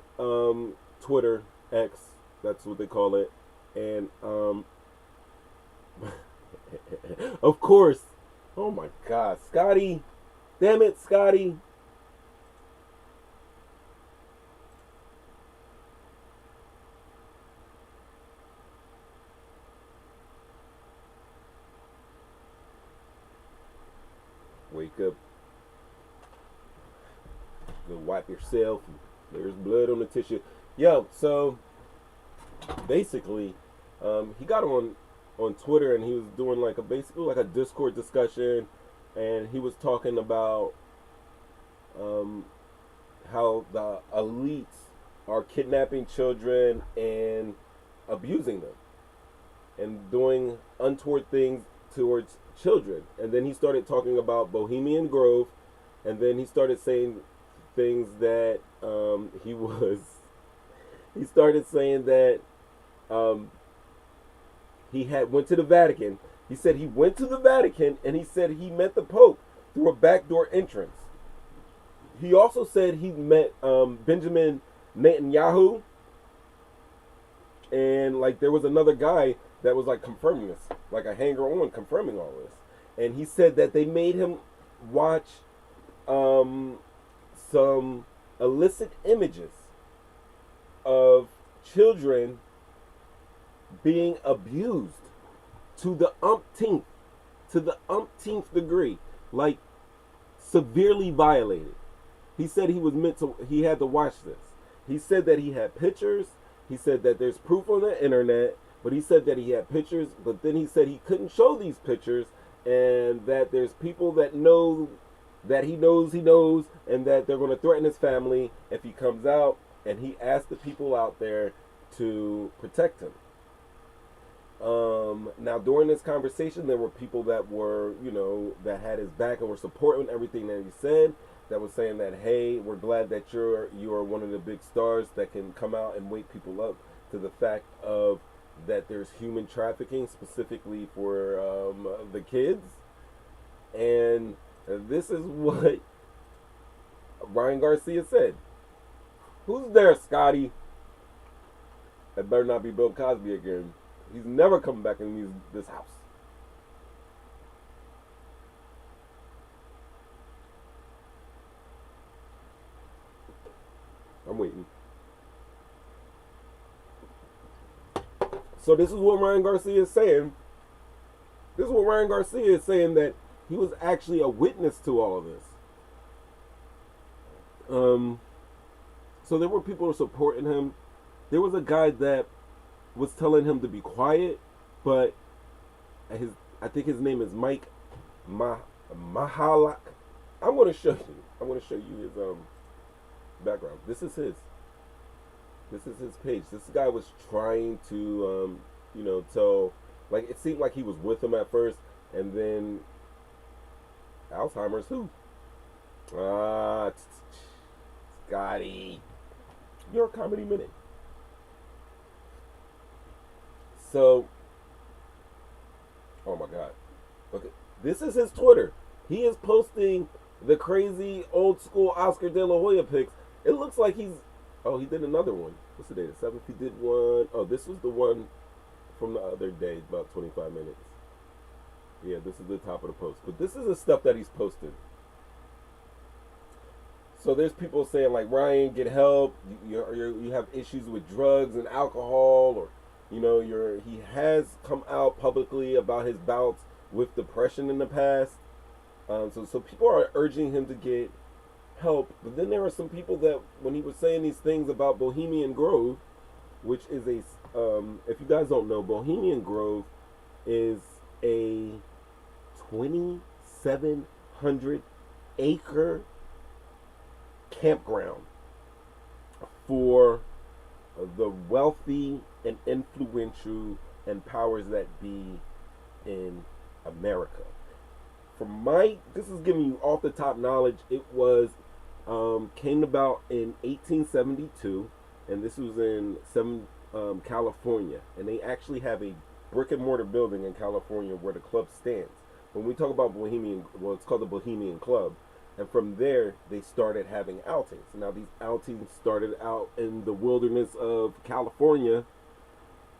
Twitter, X, that's what they call it, and of course, oh my God, Scotty, damn it, Scotty. Wake up. Go wipe yourself. There's blood on the tissue. Yo, so basically, he got on Twitter and he was doing like basically like a Discord discussion, and he was talking about how the elites are kidnapping children and abusing them and doing untoward things towards children. And then he started talking about Bohemian Grove, and then he started saying things that he started saying that he had went to the Vatican. He said he went to the Vatican, and he said he met the Pope through a backdoor entrance. He also said he met Benjamin Netanyahu, and like there was another guy that was like confirming this, like a hanger-on confirming all this. And he said that they made him watch some illicit images of children being abused to the umpteenth degree, like severely violated. He said he had to watch this. He said that he had pictures. He said that there's proof on the internet, but he said that he had pictures, but then he said he couldn't show these pictures, and that there's people that know that he knows, and that they're going to threaten his family if he comes out, and he asked the people out there to protect him. Now, during this conversation, there were people that were, that had his back and were supporting everything that he said, that was saying that, hey, we're glad that you are one of the big stars that can come out and wake people up to the fact of that there's human trafficking, specifically for the kids. And this is what Ryan Garcia said. Who's there, Scotty? That better not be Bill Cosby again. He's never coming back in this house. I'm waiting. So this is what Ryan Garcia is saying. This is what Ryan Garcia is saying, that he was actually a witness to all of this. So there were people supporting him. There was a guy that was telling him to be quiet, but I think his name is Mike Mahalak. I'm going to show you his background. This is his page. This guy was trying to tell, like, it seemed like he was with him at first, and then Alzheimer's who? Scotty, your comedy minute. So, oh my God. Okay, this is his Twitter. He is posting the crazy old school Oscar De La Hoya pics. It looks like he did another one. What's the date? The 7th? He did one. Oh, this was the one from the other day, about 25 minutes. Yeah, this is the top of the post. But this is the stuff that he's posted. So there's people saying, like, Ryan, get help. You have issues with drugs and alcohol, or he has come out publicly about his bouts with depression in the past. So people are urging him to get help. But then there are some people that, when he was saying these things about Bohemian Grove, which is if you guys don't know, Bohemian Grove is a 2,700 acre campground for the wealthy and influential and powers that be in America. This is giving you off the top knowledge. It was came about in 1872, and this was in California, and they actually have a brick and mortar building in California where the club stands. When we talk about it's called the Bohemian Club. And from there, they started having outings. Now, these outings started out in the wilderness of California,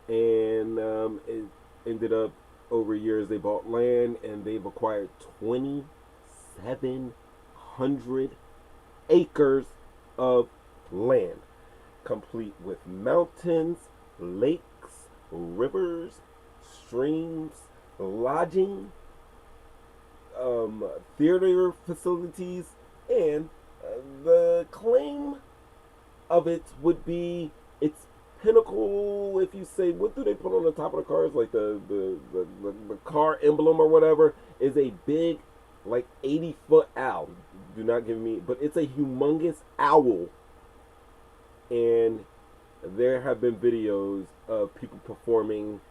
and it ended up, over years, they bought land, and they've acquired 2,700 acres of land, complete with mountains, lakes, rivers, streams, lodging, theater facilities, and the claim of it would be its pinnacle. If you say, what do they put on the top of the cars, like the car emblem or whatever, is a big, like, 80-foot owl. Do not give me, but it's a humongous owl, and there have been videos of people performing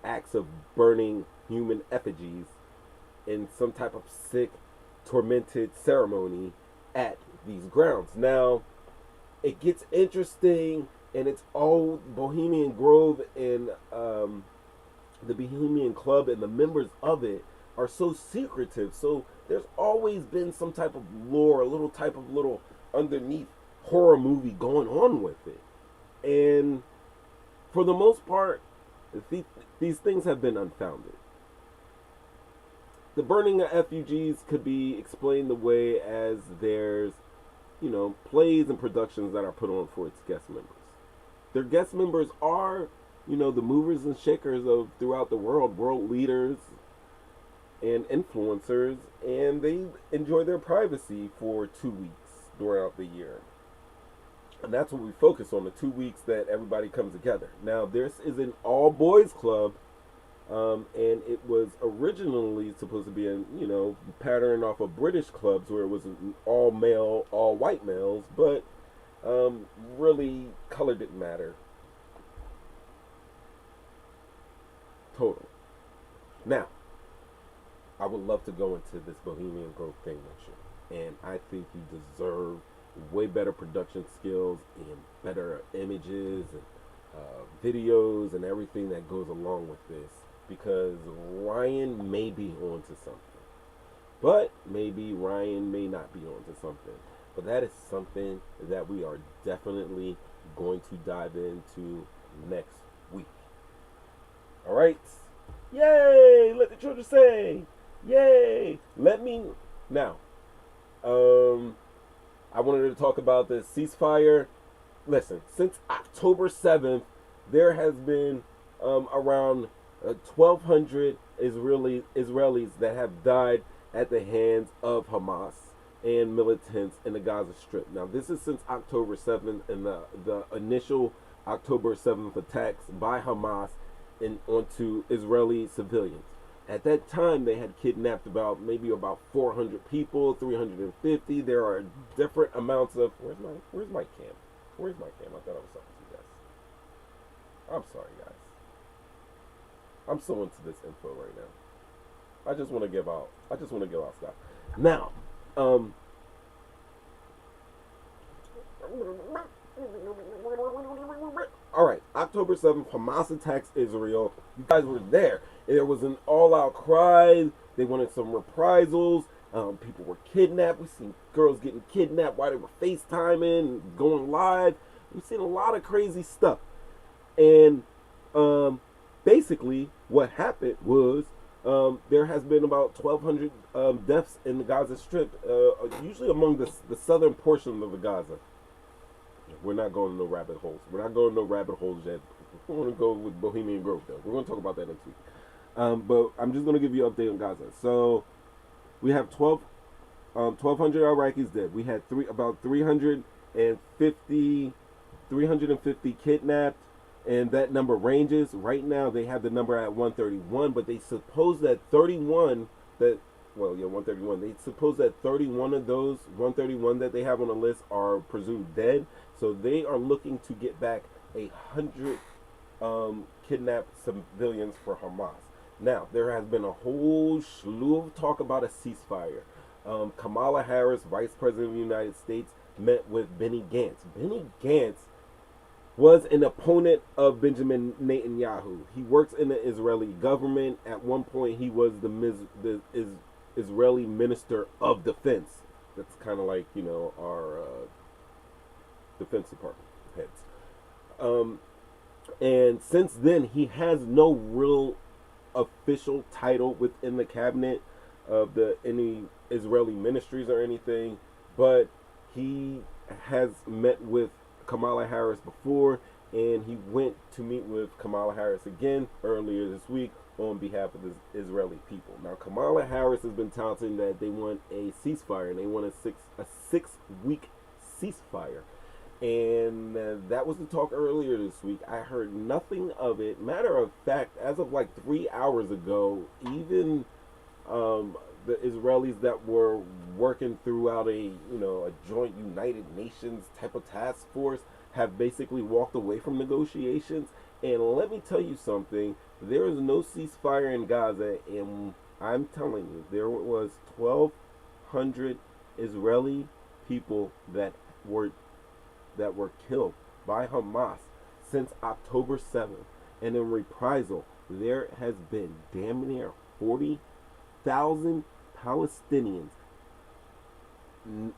acts of burning human effigies in some type of sick, tormented ceremony at these grounds. Now, it gets interesting, and it's all Bohemian Grove and the Bohemian Club and the members of it are so secretive. So there's always been some type of lore, a little type of little underneath horror movie going on with it. And for the most part, these things have been unfounded. The burning of effigies could be explained the way as there's, plays and productions that are put on for its guest members. Their guest members are the movers and shakers of throughout the world leaders and influencers, and they enjoy their privacy for 2 weeks throughout the year. And that's what we focus on, the 2 weeks that everybody comes together. Now, this is an all-boys club, and it was originally supposed to be, patterned off of British clubs where it was all male, all white males, but really, color didn't matter. Total. Now, I would love to go into this Bohemian Grove thing with you, and I think you deserve way better production skills and better images and videos and everything that goes along with this, because Ryan may be onto something, but maybe Ryan may not be onto something. But that is something that we are definitely going to dive into next week. All right. Yay! Let the children say, yay! Let me now. I wanted to talk about the ceasefire. Listen, since October 7th, there has been around 1,200 Israelis that have died at the hands of Hamas and militants in the Gaza Strip. Now, this is since October 7th and the initial October 7th attacks by Hamas onto Israeli civilians. At that time, they had kidnapped about 400 people, 350. There are different amounts of. Where's my cam? Where's my cam? I thought I was talking to you guys. I'm sorry, guys. I'm so into this info right now. I just want to give out stuff. Now, all right, October 7th, Hamas attacks Israel. You guys were there. There was an all-out cry. They wanted some reprisals. People were kidnapped. We've seen girls getting kidnapped while they were FaceTiming, going live. We've seen a lot of crazy stuff. And basically, what happened was there has been about 1,200 deaths in the Gaza Strip, usually among the southern portion of the Gaza. We're not going to no rabbit holes. We're not going to no rabbit holes yet. We're going to go with Bohemian Grove, though. We're going to talk about that next week. But I'm just going to give you an update on Gaza. So we have 1,200 Iraqis dead. We had about 350 kidnapped, and that number ranges. Right now, they have the number at 131, but they suppose that 131. They suppose that 31 of those 131 that they have on the list are presumed dead. So they are looking to get back 100 kidnapped civilians for Hamas. Now, there has been a whole slew of talk about a ceasefire. Kamala Harris, Vice President of the United States, met with Benny Gantz. Benny Gantz was an opponent of Benjamin Netanyahu. He works in the Israeli government. At one point, he was the Israeli Minister of Defense. That's kind of like, our Defense Department heads. And since then, he has no real official title within the cabinet of any Israeli ministries or anything, but he has met with Kamala Harris before, and he went to meet with Kamala Harris again earlier this week on behalf of the Israeli people. Now, Kamala Harris has been touting that they want a ceasefire, and they want a six-week ceasefire. And that was the talk earlier this week. I heard nothing of it. Matter of fact, as of like 3 hours ago, even the Israelis that were working throughout a joint United Nations type of task force have basically walked away from negotiations. And let me tell you something, there is no ceasefire in Gaza, and I'm telling you, there was 1,200 Israeli people that were killed by Hamas since October 7th. And in reprisal, there has been damn near 40,000 Palestinians,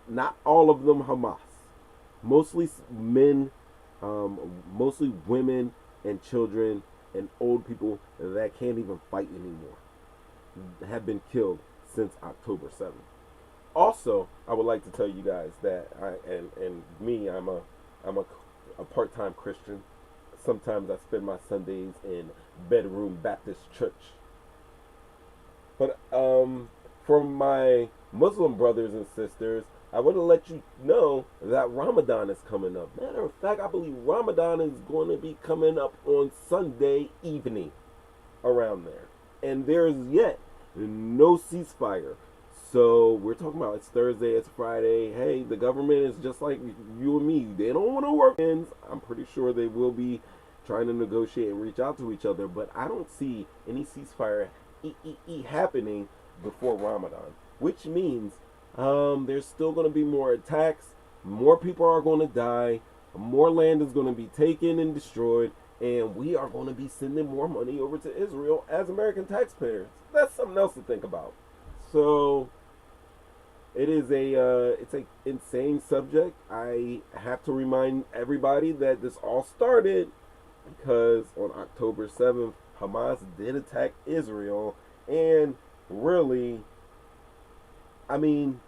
not all of them Hamas, mostly men, mostly women and children and old people that can't even fight anymore, have been killed since October 7th. Also, I would like to tell you guys that I'm a part-time Christian, sometimes I spend my Sundays in Bedroom Baptist Church. But for my Muslim brothers and sisters, I want to let you know that Ramadan is coming up. Matter of fact, I believe Ramadan is going to be coming up on Sunday evening, around there. And there's yet no ceasefire. So we're talking about it's Thursday, it's Friday. Hey, the government is just like you and me. They don't want to work. I'm pretty sure they will be trying to negotiate and reach out to each other. But I don't see any ceasefire happening before Ramadan, which means there's still going to be more attacks. More people are going to die. More land is going to be taken and destroyed. And we are going to be sending more money over to Israel as American taxpayers. That's something else to think about. So it is it's an insane subject. I have to remind everybody that this all started because on October 7th, Hamas did attack Israel. And really, I mean,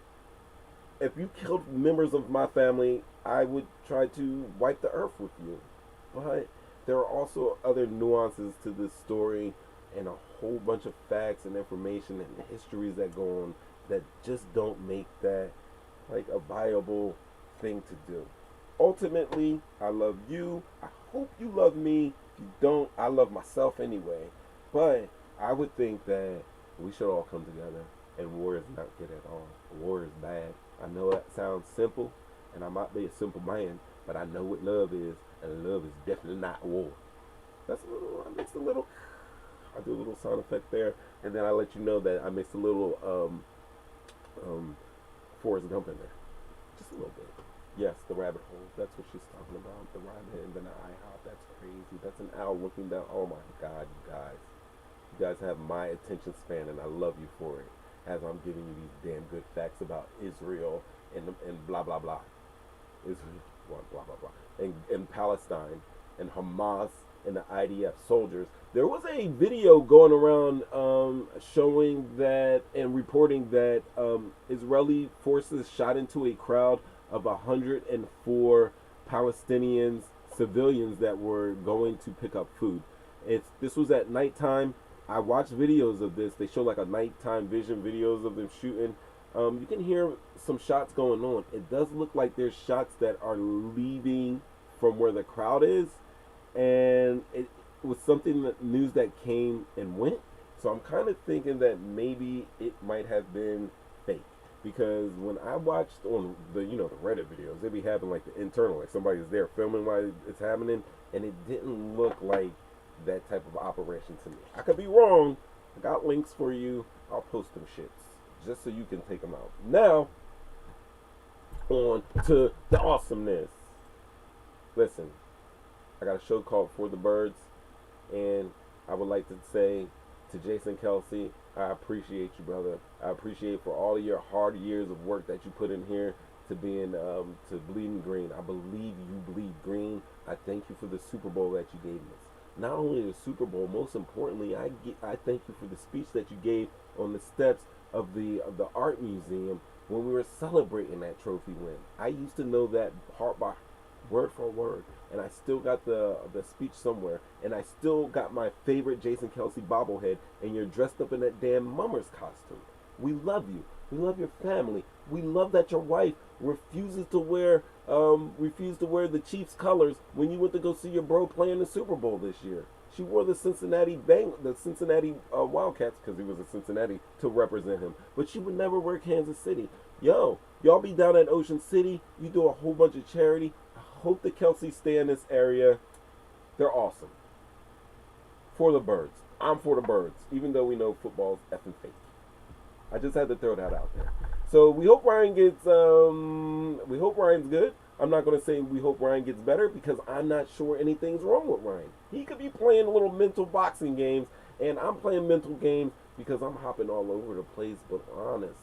if you killed members of my family, I would try to wipe the earth with you. But there are also other nuances to this story and a whole bunch of facts and information and histories that go on that just don't make that like a viable thing to do. Ultimately, I love you. I hope you love me. If you don't, I love myself anyway. But I would think that we should all come together, and war is not good at all. War is bad. I know that sounds simple, and I might be a simple man, but I know what love is, and love is definitely not war. That's a little, I do a little sound effect there, and then I let you know that I mixed a little Forrest Gump in there. Just a little bit. Yes, the rabbit hole. That's what she's talking about. The rabbit and then the IHOP. That's crazy. That's an owl looking down. Oh my God, you guys. You guys have my attention span, and I love you for it. As I'm giving you these damn good facts about Israel and blah, blah, blah. Israel, blah, blah, blah, blah. And Palestine and Hamas and the IDF soldiers. There was a video going around showing that and reporting that Israeli forces shot into a crowd of 104 Palestinians, civilians that were going to pick up food. This was at nighttime. I watched videos of this. They show like a nighttime vision videos of them shooting. You can hear some shots going on. It does look like there's shots that are leaving from where the crowd is. And it was something that news that came and went. So I'm kind of thinking that maybe it might have been fake. Because when I watched on the Reddit videos, they be having like the internal, like somebody's there filming while it's happening, and it didn't look like that type of operation to me. I could be wrong. I got links for you. I'll post them shits just so you can take them out. Now, on to the awesomeness. Listen, I got a show called For the Birds, and I would like to say to Jason Kelsey, I appreciate you, brother. I appreciate for all of your hard years of work that you put in here to being to bleeding green. I believe you bleed green. I thank you for the Super Bowl that you gave us. Not only the Super Bowl, most importantly, I thank you for the speech that you gave on the steps of the art museum when we were celebrating that trophy win. I used to know that part by word for word, and I still got the speech somewhere, and I still got my favorite Jason Kelsey bobblehead, and you're dressed up in that damn mummer's costume. We love you. We love your family. We love that your wife refused to wear the Chiefs colors when you went to go see your bro play in the Super Bowl this year. She wore the Cincinnati Wildcats, because he was a Cincinnati, to represent him. But she would never wear Kansas City. Yo, y'all be down at Ocean City. You do a whole bunch of charity. I hope the Kelseys stay in this area. They're awesome. For the Birds. I'm for the Birds, even though we know football's effing fake. I just had to throw that out there. So we hope Ryan gets, we hope Ryan's good. I'm not going to say we hope Ryan gets better because I'm not sure anything's wrong with Ryan. He could be playing little mental boxing games, and I'm playing mental games because I'm hopping all over the place. But honestly,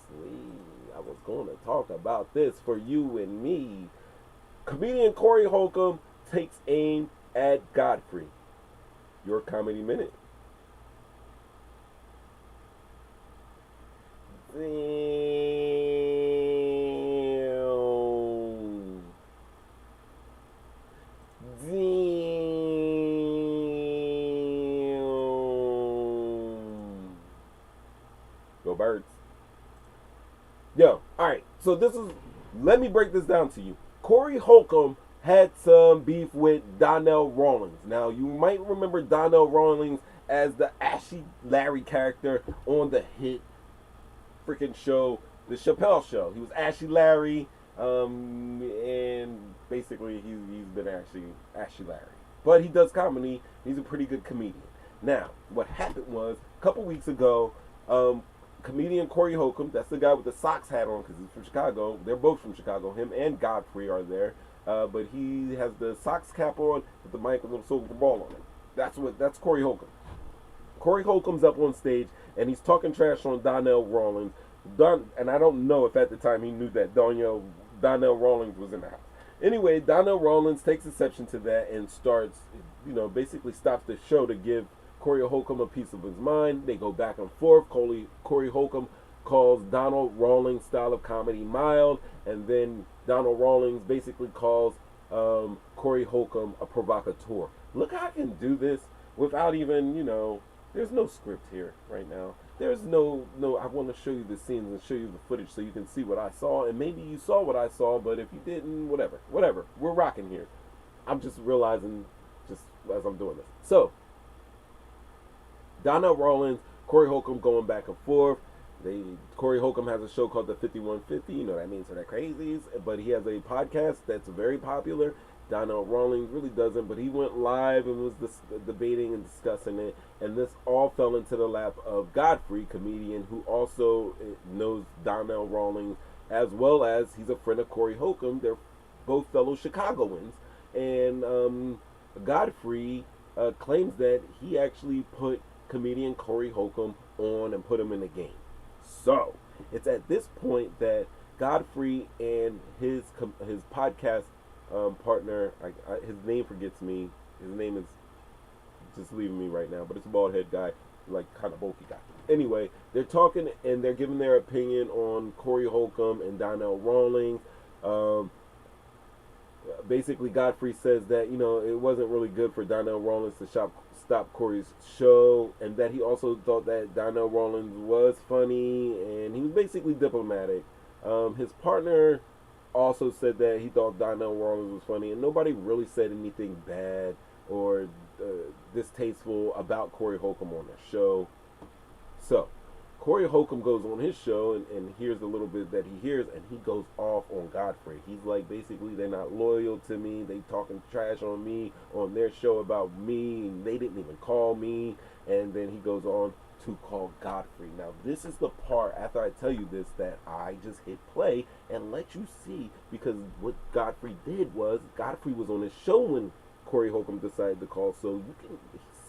I was going to talk about this for you and me. Comedian Corey Holcomb takes aim at Godfrey. Your Comedy Minute. Damn. So let me break this down to you. Corey Holcomb had some beef with Donnell Rawlings. Now, you might remember Donnell Rawlings as the Ashy Larry character on the hit freaking show, The Chappelle Show. He was Ashy Larry, and basically he's been Ashy Larry. But he does comedy. He's a pretty good comedian. Now, what happened was, a couple weeks ago, comedian Corey Holcomb, that's the guy with the Sox hat on because he's from Chicago. They're both from Chicago. Him and Godfrey are there. But he has the Sox cap on with the mic with a little silver ball on it. That's Corey Holcomb. Corey Holcomb's up on stage and he's talking trash on Donnell Rawlings. And I don't know if at the time he knew that Donnell Rawlings was in the house. Anyway, Donnell Rawlings takes exception to that and starts, basically stops the show to give Corey Holcomb a piece of his mind. They go back and forth. Corey Holcomb calls Donald Rawlings' style of comedy mild, and then Donald Rawlings basically calls Corey Holcomb a provocateur. Look how I can do this without even, there's no script here right now. There's no, I want to show you the scenes and show you the footage so you can see what I saw, and maybe you saw what I saw, but if you didn't, whatever. We're rocking here. I'm just realizing just as I'm doing this. So, Donnell Rawlings, Corey Holcomb going back and forth. Corey Holcomb has a show called the 5150. You know what that means for the crazies. But he has a podcast that's very popular. Donnell Rawlings really doesn't, but he went live and was debating and discussing it. And this all fell into the lap of Godfrey, comedian, who also knows Donnell Rawlings, as well as he's a friend of Corey Holcomb. They're both fellow Chicagoans. And Godfrey claims that he actually put comedian Corey Holcomb on and put him in the game. So, it's at this point that Godfrey and his podcast partner, his name forgets me. His name is just leaving me right now, but it's a bald head guy, like kind of bulky guy. Anyway, they're talking and they're giving their opinion on Corey Holcomb and Donnell Rawlings. Basically, Godfrey says that, it wasn't really good for Donnell Rawlings to stop Corey's show, and that he also thought that Donnell Rawlings was funny, and he was basically diplomatic. His partner also said that he thought Donnell Rawlings was funny, and nobody really said anything bad or distasteful about Corey Holcomb on the show. So, Corey Holcomb goes on his show and hears a little bit that he hears, and he goes off on Godfrey. He's like, basically, they're not loyal to me. They talking trash on me on their show about me, and they didn't even call me. And then he goes on to call Godfrey. Now, this is the part, after I tell you this, that I just hit play and let you see, because what Godfrey did was, Godfrey was on his show when Corey Holcomb decided to call, so you can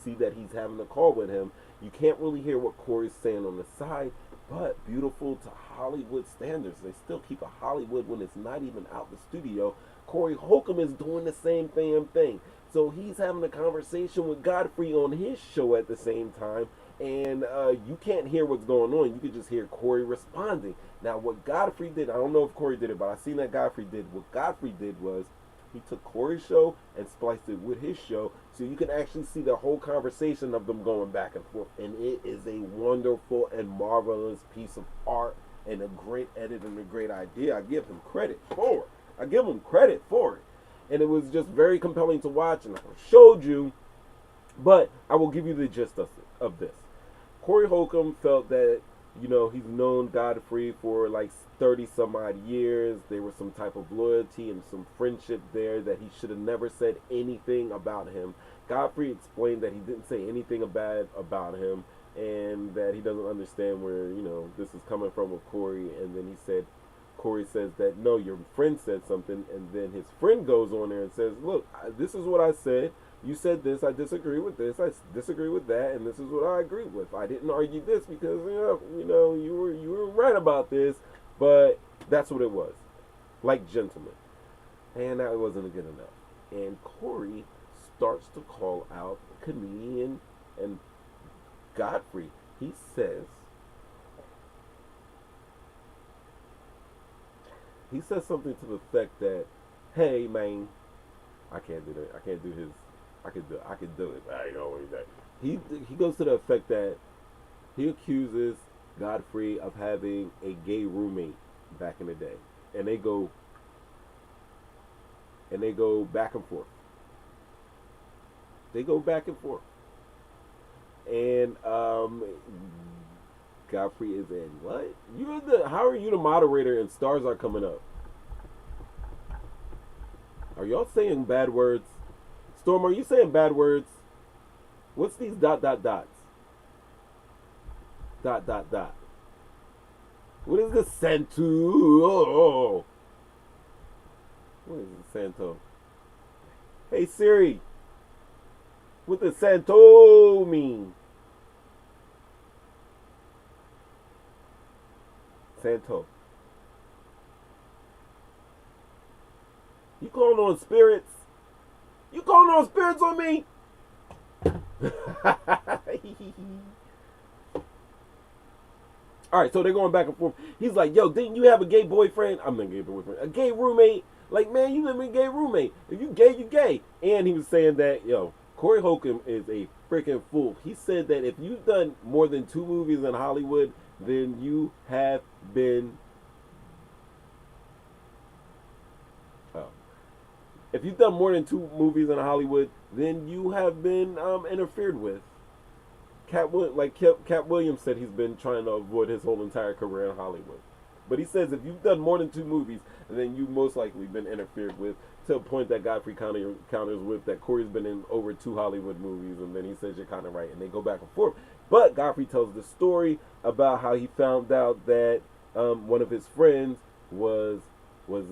see that he's having a call with him. You can't really hear what Corey's saying on the side, but beautiful to Hollywood standards. They still keep a Hollywood when it's not even out the studio. Corey Holcomb is doing the same damn thing. So he's having a conversation with Godfrey on his show at the same time, and you can't hear what's going on. You can just hear Corey responding. Now, what Godfrey did, I don't know if Corey did it, but I seen that Godfrey did. What Godfrey did was, he took Corey's show and spliced it with his show, so you can actually see the whole conversation of them going back and forth. And it is a wonderful and marvelous piece of art and a great edit and a great idea. I give him credit for it. And it was just very compelling to watch, and I showed you, but I will give you the gist of this. Corey Holcomb felt that, he's known Godfrey for like 30 some odd years. There was some type of loyalty and some friendship there, that he should have never said anything about him. Godfrey explained that he didn't say anything bad about him, and that he doesn't understand where, this is coming from with Corey. And then Corey says that, no, your friend said something. And then his friend goes on there and says, look, this is what I said. You said this, I disagree with this, I disagree with that, and this is what I agree with. I didn't argue this because, you were right about this, but that's what it was. Like gentlemen. And that wasn't good enough. And Corey starts to call out comedian and Godfrey. He says something to the effect that, hey, man, I can't do that. I can do it. But I know what he's saying. He goes to the effect that he accuses Godfrey of having a gay roommate back in the day, and they go back and forth. They go back and forth, and Godfrey is in what? How are you the moderator and stars are coming up? Are y'all saying bad words? Storm, are you saying bad words? What's these dots? Dot. What is this Santo? Oh. What is this Santo? Hey Siri. What does Santo mean? Santo. You calling on spirits? You calling on spirits on me? Alright, so they're going back and forth. He's like, yo, didn't you have a gay boyfriend? I'm not a gay boyfriend. A gay roommate? Like, man, you live with a gay roommate. If you gay, you gay. And he was saying that, yo, Corey Holcomb is a freaking fool. He said that if you've done more than 2 movies in Hollywood, then you have been... If you've done more than 2 movies in Hollywood, then you have been interfered with. Cat Williams said he's been trying to avoid his whole entire career in Hollywood. But he says if you've done more than 2 movies, then you've most likely been interfered with, to a point that Godfrey counters with that Corey's been in over 2 Hollywood movies, and then he says you're kind of right, and they go back and forth. But Godfrey tells the story about how he found out that one of his friends was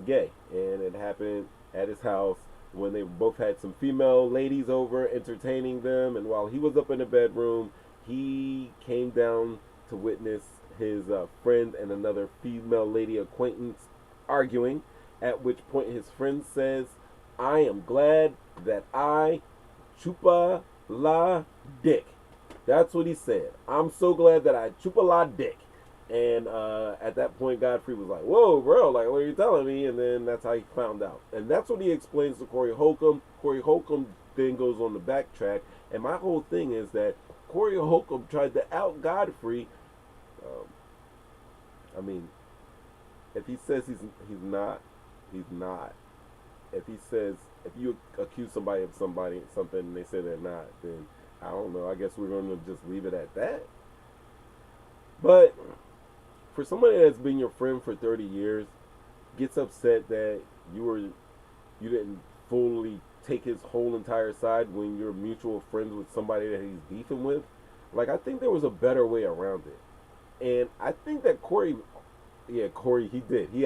gay, and it happened at his house when they both had some female ladies over entertaining them, and while he was up in the bedroom, he came down to witness his friend and another female lady acquaintance arguing, at which point his friend says, I am glad that I chupa la dick. That's what he said. I'm so glad that I chupa la dick. And at that point, Godfrey was like, whoa, bro, like, what are you telling me? And then that's how he found out. And that's what he explains to Corey Holcomb. Corey Holcomb then goes on the backtrack. And my whole thing is that Corey Holcomb tried to out Godfrey. I mean, if he says he's not, he's not. If he says, if you accuse somebody of something and they say they're not, then I don't know. I guess we're going to just leave it at that. But for somebody that's been your friend for 30 years, gets upset that you didn't fully take his whole entire side when you're mutual friends with somebody that he's beefing with, like, I think there was a better way around it. And I think that Corey, he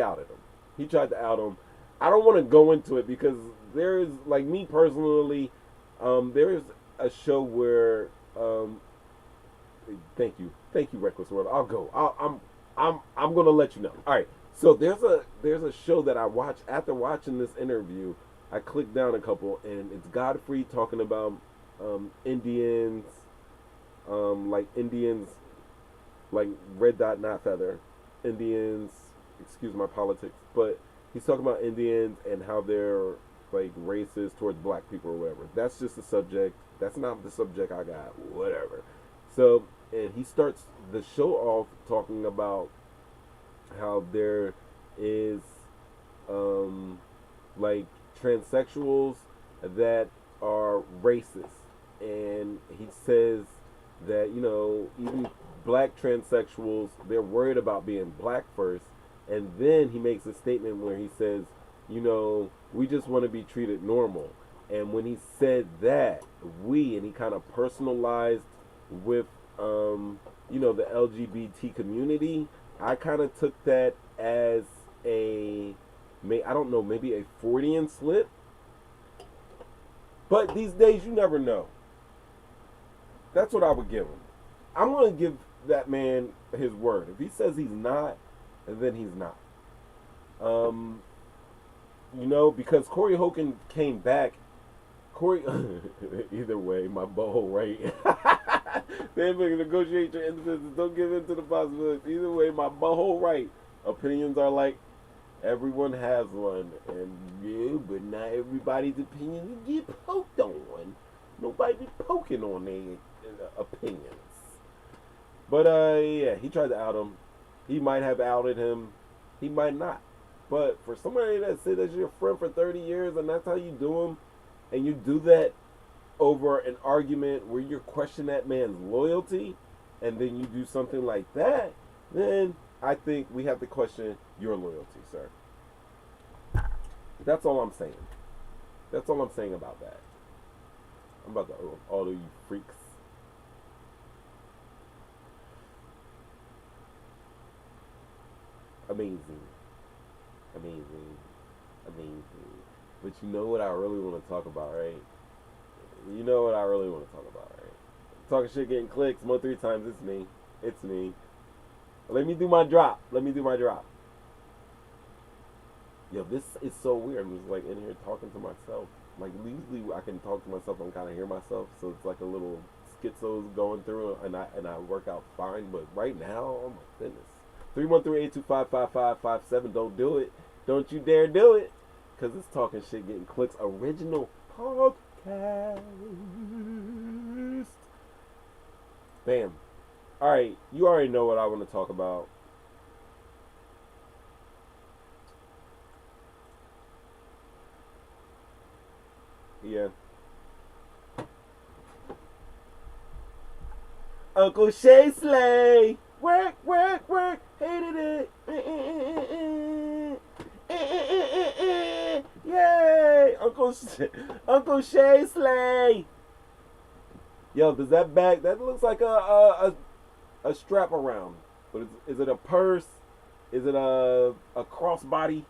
outed him. He tried to out him. I don't want to go into it because there is, like, me personally, there is a show where, thank you, Reckless World. I'll go. I'm gonna let you know. All right. So there's a show that I watched after watching this interview. I clicked down a couple, and it's Godfrey talking about Indians, like red dot not feather, Indians. Excuse my politics, but he's talking about Indians and how they're like racist towards black people or whatever. That's just the subject. That's not the subject I got. Whatever. So, and he starts the show off talking about how there is like transsexuals that are racist, and he says that, you know, even black transsexuals, they're worried about being black first, and then he makes a statement where he says, you know, we just want to be treated normal. And when he said that, and he kind of personalized with you know, the LGBT community, I kind of took that as I don't know, maybe a Freudian slip. But these days, you never know. That's what I would give him. I'm going to give that man his word. If he says he's not, then he's not. You know, because Corey Holcomb came back. Either way, my butthole right. They're going to negotiate your independence. Don't give in to the possibility. Either way, my butthole right. Opinions are like, everyone has one. And yeah, but not everybody's opinions get poked on. Nobody be poking on their opinions. But yeah, he tried to out him. He might have outed him He might not. But for somebody that said that's your friend for 30 years and that's how you do him, and you do that over an argument where you're questioning that man's loyalty, and then you do something like that, then I think we have to question your loyalty, sir. That's all I'm saying. That's all I'm saying about that. I'm about to all of you freaks. Amazing. But you know what I really want to talk about, right? You know what I really want to talk about, right? Talking shit, getting clicks, 1 3 times. It's me. Let me do my drop. Yo, this is so weird. I'm just like in here talking to myself. Like usually I can talk to myself and kind of hear myself, so it's like a little schizo's going through, and I work out fine. But right now, oh my goodness. 313-825-5557. Don't do it. Don't you dare do it. Because it's Talking Shit, Getting Clicks original podcast. Bam. Alright, you already know what I want to talk about. Yeah. Uncle Shay Slay. Work. Hated it. Yay. Uncle Shay Slay. Yo, does that bag, that looks like a strap around. But is it a purse? Is it a crossbody?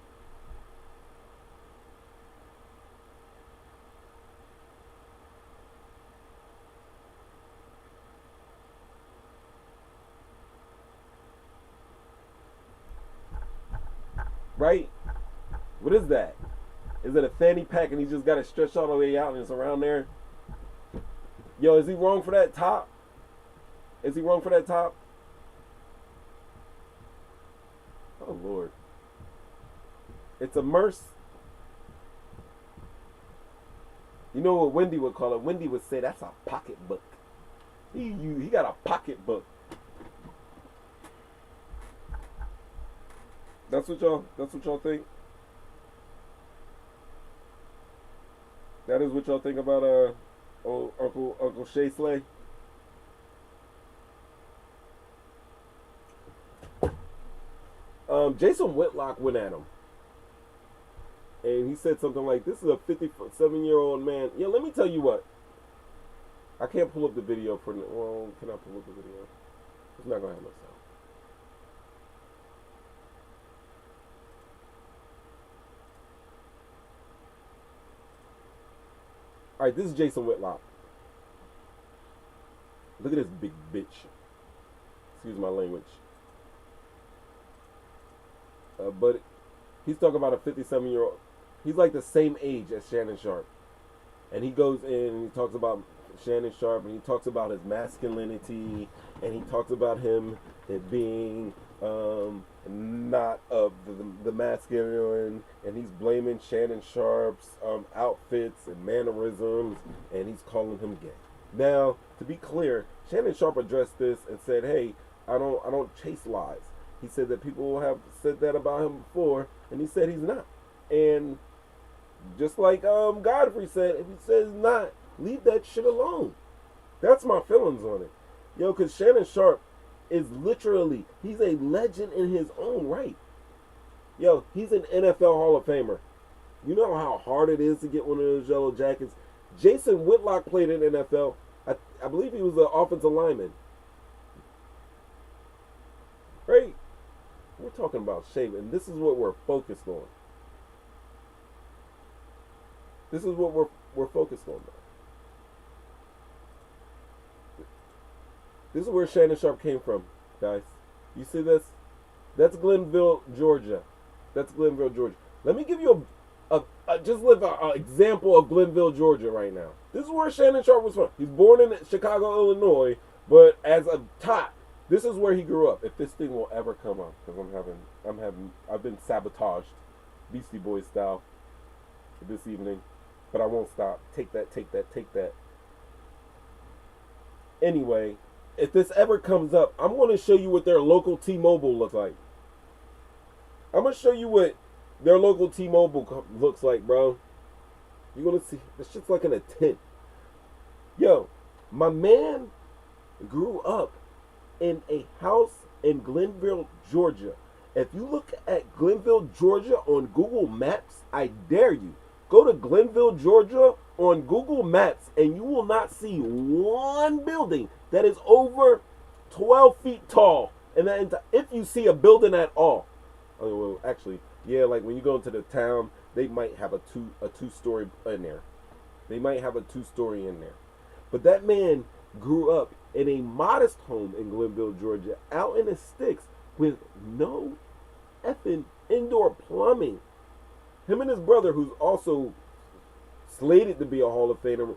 Right? What is that? Is it a fanny pack and he just got it stretched all the way out and it's around there? Yo, is he wrong for that top? Oh, Lord. It's a merce. You know what Wendy would call it? Wendy would say that's a pocketbook. He got a pocketbook. That's what y'all think? That is what y'all think about old Uncle Shay Slay? Jason Whitlock went at him. And he said something like, this is a 57-year-old man. Yeah, let me tell you what. I can't pull up the video for, well, can I pull up the video? It's not going to have no sound. All right, this is Jason Whitlock. Look at this big bitch. Excuse my language. But he's talking about a 57-year-old. He's like the same age as Shannon Sharpe. And he goes in and he talks about Shannon Sharpe, and he talks about his masculinity, and he talks about him it being not of the masculine, and he's blaming Shannon Sharpe's outfits and mannerisms, and he's calling him gay. Now, to be clear, Shannon Sharpe addressed this and said, "Hey, I don't chase lies." He said that people have said that about him before, and he said he's not. And just like Godfrey said, if he says not, leave that shit alone. That's my feelings on it. Yo, because Shannon Sharpe is literally, he's a legend in his own right. Yo, he's an NFL Hall of Famer. You know how hard it is to get one of those yellow jackets? Jason Whitlock played in NFL. I believe he was an offensive lineman. Right? We're talking about shape, and this is what we're focused on. This is what we're focused on now. This is where Shannon Sharpe came from, guys. You see this? That's Glenville, Georgia. Let me give you an example of Glenville, Georgia right now. This is where Shannon Sharpe was from. He's born in Chicago, Illinois, but as a tot, this is where he grew up. If this thing will ever come up, because I've been sabotaged, Beastie Boys style, this evening, but I won't stop. Take that. Anyway, if this ever comes up, I'm going to show you what their local T-Mobile looks like. I'm gonna show you what their local T-Mobile looks like, bro. You're gonna see. This shit's like in a tent. Yo, my man grew up in a house in Glenville, Georgia. If you look at Glenville, Georgia on Google Maps, I dare you. Go to Glenville, Georgia on Google Maps, and you will not see one building that is over 12 feet tall. And if you see a building at all. Oh, well, actually, yeah, like when you go into the town, they might have a two-story in there. They might have a two-story in there. But that man grew up in a modest home in Glenville, Georgia, out in the sticks with no effing indoor plumbing. Him and his brother, who's also slated to be a Hall of Famer,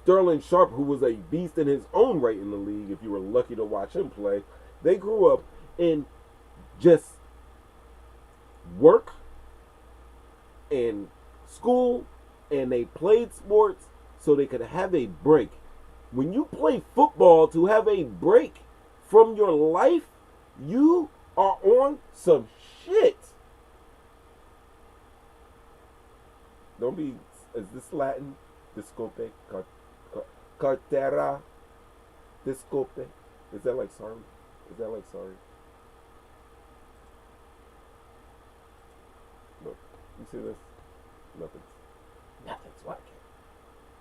Shannon Sharpe, who was a beast in his own right in the league, if you were lucky to watch him play, they grew up in just work and school, and they played sports so they could have a break. When you play football to have a break from your life, you are on some shit. Don't be, is this Latin? Discope, cartera, discope. Is that like sorry? Is that like sorry? Look, you see this? Nothing's working.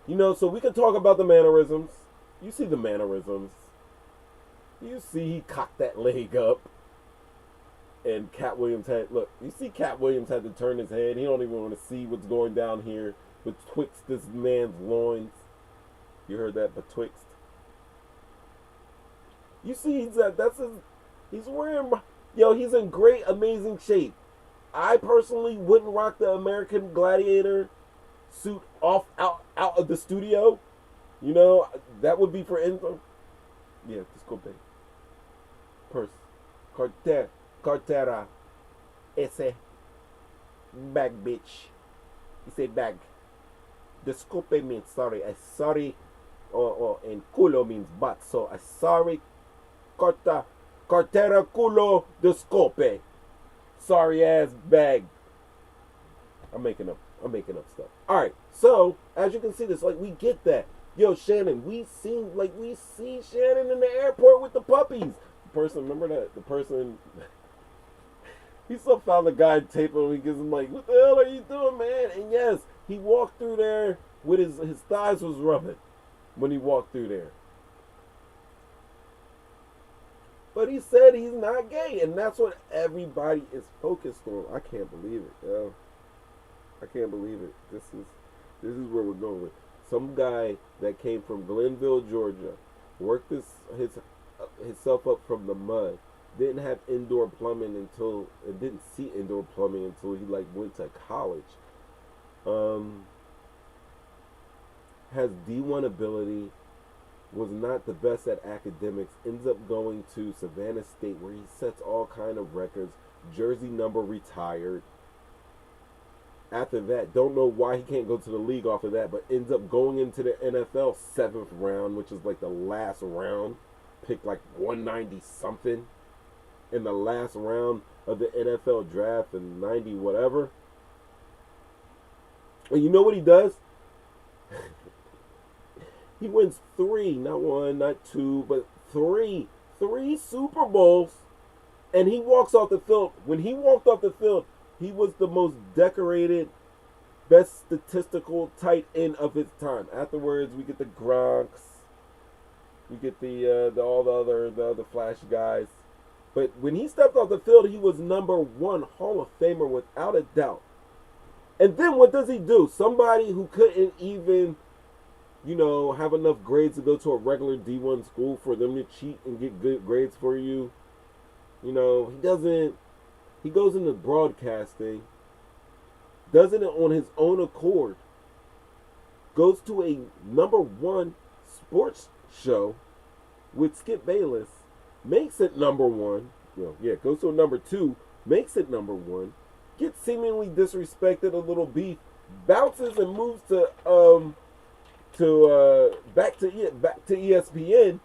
You know, so we can talk about the mannerisms. You see the mannerisms. You see he cocked that leg up. And Cat Williams you see Cat Williams had to turn his head. He don't even want to see what's going down here betwixt this man's loins. You heard that? Betwixt. You see, he's wearing, he's in great, amazing shape. I personally wouldn't rock the American Gladiator suit out of the studio. You know, that would be for info. Yeah, disculpe. Purse. Cartera. Ese. Bag, bitch. You say bag. Disculpe means sorry. A sorry, and culo means butt. So a sorry, cartera culo disculpe. Sorry ass bag. I'm making up stuff. Alright, so as you can see this, like we get that. Yo, Shannon, we see Shannon in the airport with the puppies. The person, remember that? The person he still found the guy taping him. He gives him like, what the hell are you doing, man? And yes, he walked through there with his thighs was rubbing when he walked through there. But he said he's not gay, and that's what everybody is focused on. I can't believe it, yo. I can't believe it. This is where we're going with. Some guy that came from Glenville, Georgia, worked himself up from the mud, didn't have indoor plumbing didn't see indoor plumbing until he like went to college. Has D1 ability, was not the best at academics, ends up going to Savannah State where he sets all kind of records, jersey number retired. After that, don't know why he can't go to the league off of that, but ends up going into the NFL 7th round, which is like the last round, picked like 190 something in the last round of the NFL draft in 90 whatever. And you know what he does? He wins 3, not 1, not 2, but 3 Super Bowls, and he walks off the field. When he walked off the field, he was the most decorated, best statistical tight end of his time. Afterwards, we get the Gronks, we get the other Flash guys. But when he stepped off the field, he was #1 Hall of Famer without a doubt. And then what does he do? Somebody who couldn't even, have enough grades to go to a regular D1 school for them to cheat and get good grades for you. He doesn't. He goes into broadcasting, does it on his own accord, goes to a #1 sports show with Skip Bayless, makes it #1, goes to a #2, makes it #1, gets seemingly disrespected, a little beef, bounces and moves back to ESPN,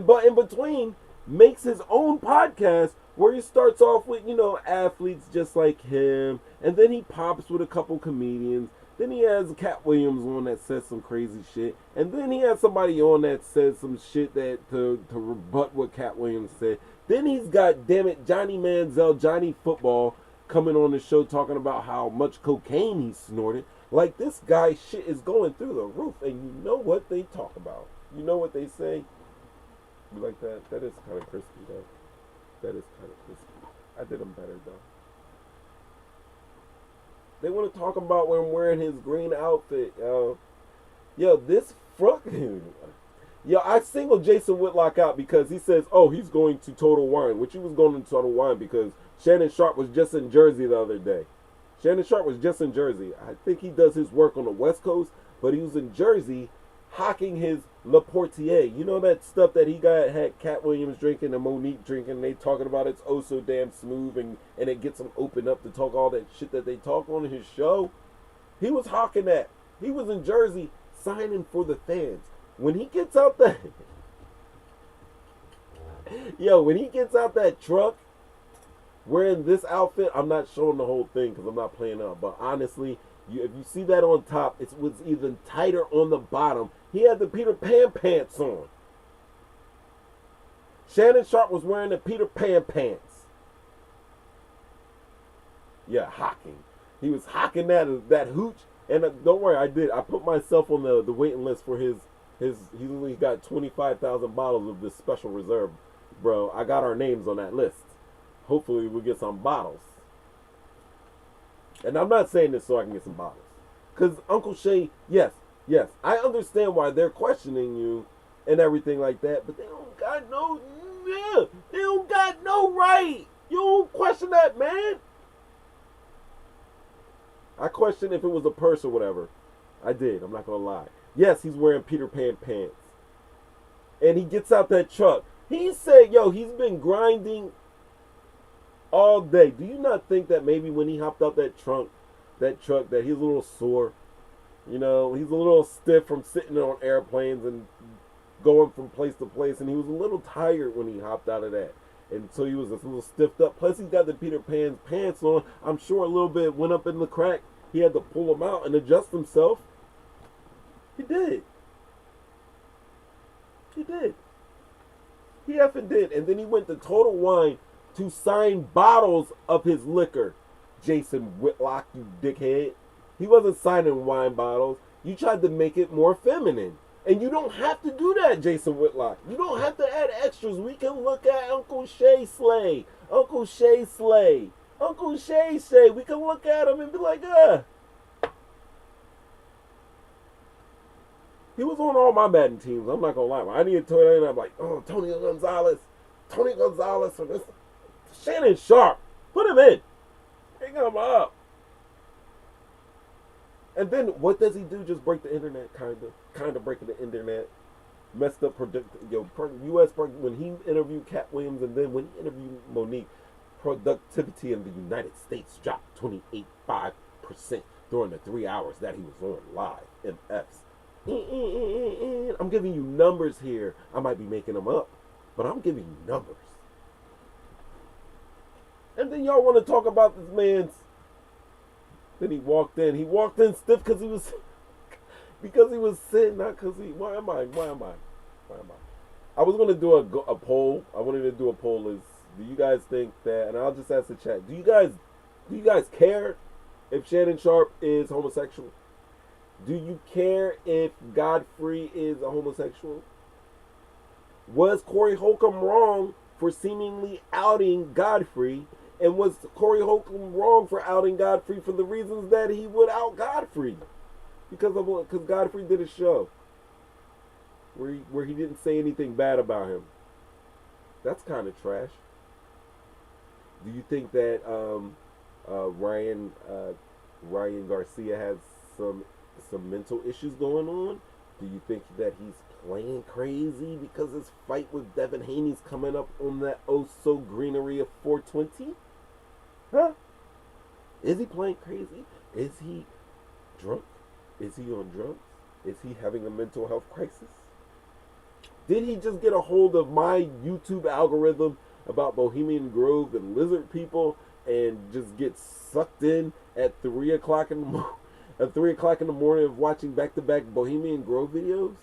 but in between makes his own podcast where he starts off with, athletes just like him, and then he pops with a couple comedians. Then he has Cat Williams on that says some crazy shit, and then he has somebody on that says some shit that to rebut what Cat Williams said. Then he's got, damn it, Johnny Manziel, Johnny Football, coming on the show talking about how much cocaine he snorted. Like, this guy shit is going through the roof, and you know what they talk about. You know what they say? You like that? That is kind of crispy, though. That is kind of crispy. I did him better, though. They want to talk about when wearing his green outfit, yo. Yo, this fucking... Yo, I singled Jason Whitlock out because he says, oh, he's going to Total Wine, which he was going to Total Wine because Shannon Sharpe was just in Jersey the other day. Shannon Sharpe was just in Jersey. I think he does his work on the West Coast, but he was in Jersey hawking his Le Portier. You know that stuff that he had Cat Williams drinking and Monique drinking, they talking about it's oh so damn smooth, and it gets them open up to talk all that shit that they talk on his show. He was hawking that. He was in Jersey signing for the fans. When he gets out that... Yo, when he gets out that truck wearing this outfit, I'm not showing the whole thing because I'm not playing out, but honestly, if you see that on top, it was even tighter on the bottom. He had the Peter Pan pants on. Shannon Sharpe was wearing the Peter Pan pants. Yeah, hawking. He was hawking that hooch. And don't worry, I put myself on the waiting list for he's only got 25,000 bottles of this special reserve. Bro, I got our names on that list. Hopefully we'll get some bottles. And I'm not saying this so I can get some bottles. Because Uncle Shay, yes, I understand why they're questioning you and everything like that, but they don't got no right. You don't question that, man. I question if it was a purse or whatever. I did, I'm not going to lie. Yes, he's wearing Peter Pan pants. And he gets out that truck. He said, yo, he's been grinding all day. Do you not think that maybe when he hopped out that truck, that he's a little sore? You know, he's a little stiff from sitting on airplanes and going from place to place. And he was a little tired when he hopped out of that. And so he was a little stiffed up. Plus, he's got the Peter Pan pants on. I'm sure a little bit went up in the crack. He had to pull them out and adjust himself. He did. He effing did. And then he went to Total Wine to sign bottles of his liquor. Jason Whitlock, you dickhead. He wasn't signing wine bottles. You tried to make it more feminine. And you don't have to do that, Jason Whitlock. You don't have to add extras. We can look at Uncle Shay Slay. Uncle Shay Slay. Uncle Shay Slay. We can look at him and be like, He was on all my Madden teams. I'm not going to lie. I needed Tony, and I'm like, oh, Tony Gonzalez for this. Shannon Sharpe. Put him in. Hang him up. And then what does he do? Just break the internet, kind of breaking the internet. Messed up U.S. when he interviewed Cat Williams, and then when he interviewed Monique, productivity in the United States dropped 28.5% during the 3 hours that he was on live. MFs. I'm giving you numbers here. I might be making them up, but I'm giving you numbers. And then y'all want to talk about this man's. Then he walked in. He walked in stiff because he was sitting, not because he. Why am I? I was gonna do a poll. I wanted to do a poll. Is do you guys think that? And I'll just ask the chat. Do you guys care if Shannon Sharpe is homosexual? Do you care if Godfrey is a homosexual? Was Corey Holcomb wrong for seemingly outing Godfrey? And was Corey Holcomb wrong for outing Godfrey for the reasons that he would out Godfrey? Because Godfrey did a show where he didn't say anything bad about him. That's kind of trash. Do you think that Ryan Garcia has some mental issues going on? Do you think that he's playing crazy because his fight with Devin Haney's coming up on that oh-so greenery of 420? Huh? Is he playing crazy? Is he drunk? Is he on drugs? Is he having a mental health crisis? Did he just get a hold of my YouTube algorithm about Bohemian Grove and lizard people and just get sucked in at 3 o'clock in the at 3 o'clock in the morning of watching back-to-back Bohemian Grove videos?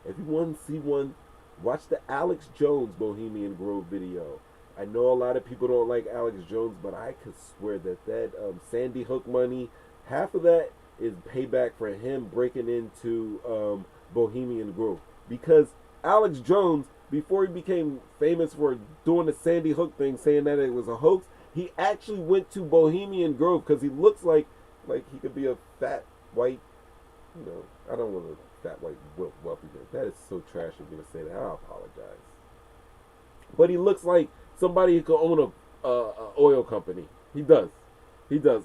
If you want to see one, watch the Alex Jones Bohemian Grove video. I know a lot of people don't like Alex Jones, but I could swear that Sandy Hook money, half of that is payback for him breaking into Bohemian Grove. Because Alex Jones, before he became famous for doing the Sandy Hook thing, saying that it was a hoax, he actually went to Bohemian Grove because he looks like he could be a fat white, I don't want a fat white wealthy man. That is so trash of me to say that. I apologize. But he looks like somebody who could own a oil company. He does.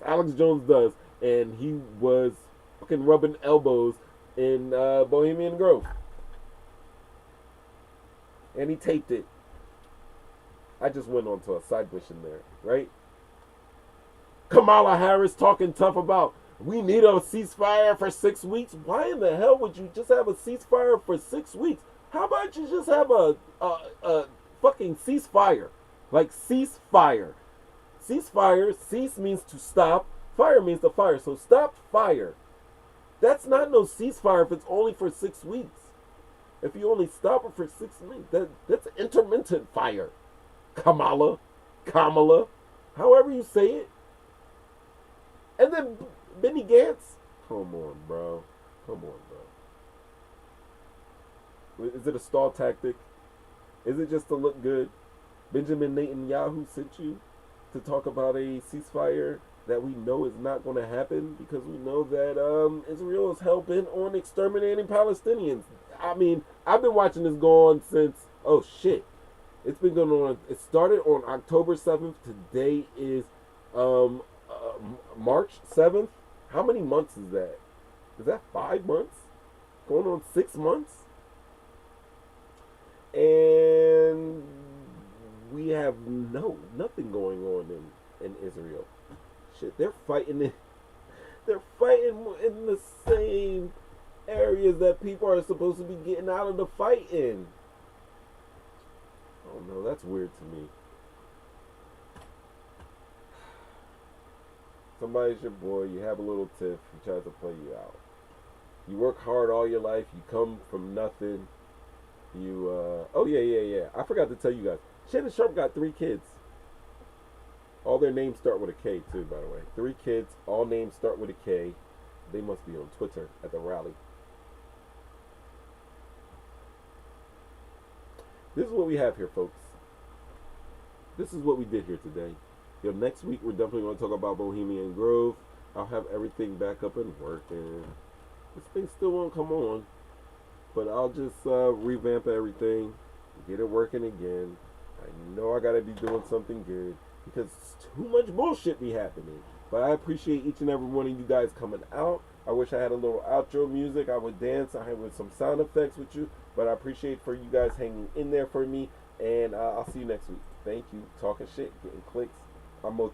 Alex Jones does. And he was fucking rubbing elbows in Bohemian Grove. And he taped it. I just went on to a side mission there, right? Kamala Harris talking tough about, we need a ceasefire for 6 weeks. Why in the hell would you just have a ceasefire for 6 weeks? How about you just have a fucking ceasefire? Like ceasefire. Ceasefire, cease means to stop. Fire means to fire. So stop fire. That's not no ceasefire if it's only for 6 weeks. If you only stop it for 6 weeks, that's intermittent fire. Kamala, however you say it. And then Benny Gantz. Come on, bro. Is it a stall tactic? Is it just to look good? Benjamin Netanyahu sent you to talk about a ceasefire that we know is not going to happen because we know that Israel is hell-bent on exterminating Palestinians. I mean, I've been watching this go on since, it's been going on. It started on October 7th. Today is March 7th. How many months is that? Is that 5 months? Going on 6 months? And we have nothing going on in Israel. Shit, they're fighting in the same areas that people are supposed to be getting out of the fight in. Oh no, that's weird to me. Somebody's your boy, you have a little tiff, he tries to play you out. You work hard all your life, you come from nothing. You, I forgot to tell you guys. Shannon Sharpe got 3 kids. All their names start with a K too, by the way. 3 kids, all names start with a K. They must be on Twitter at the rally. This is what we have here, folks. This is what we did here today. Next week, we're definitely going to talk about Bohemian Grove. I'll have everything back up and working. This thing still won't come on. But I'll just revamp everything, get it working again. I know I got to be doing something good because too much bullshit be happening. But I appreciate each and every one of you guys coming out. I wish I had a little outro music. I would dance. I would some sound effects with you. But I appreciate for you guys hanging in there for me. And I'll see you next week. Thank you. Talking shit, getting clicks. I'm Mo3.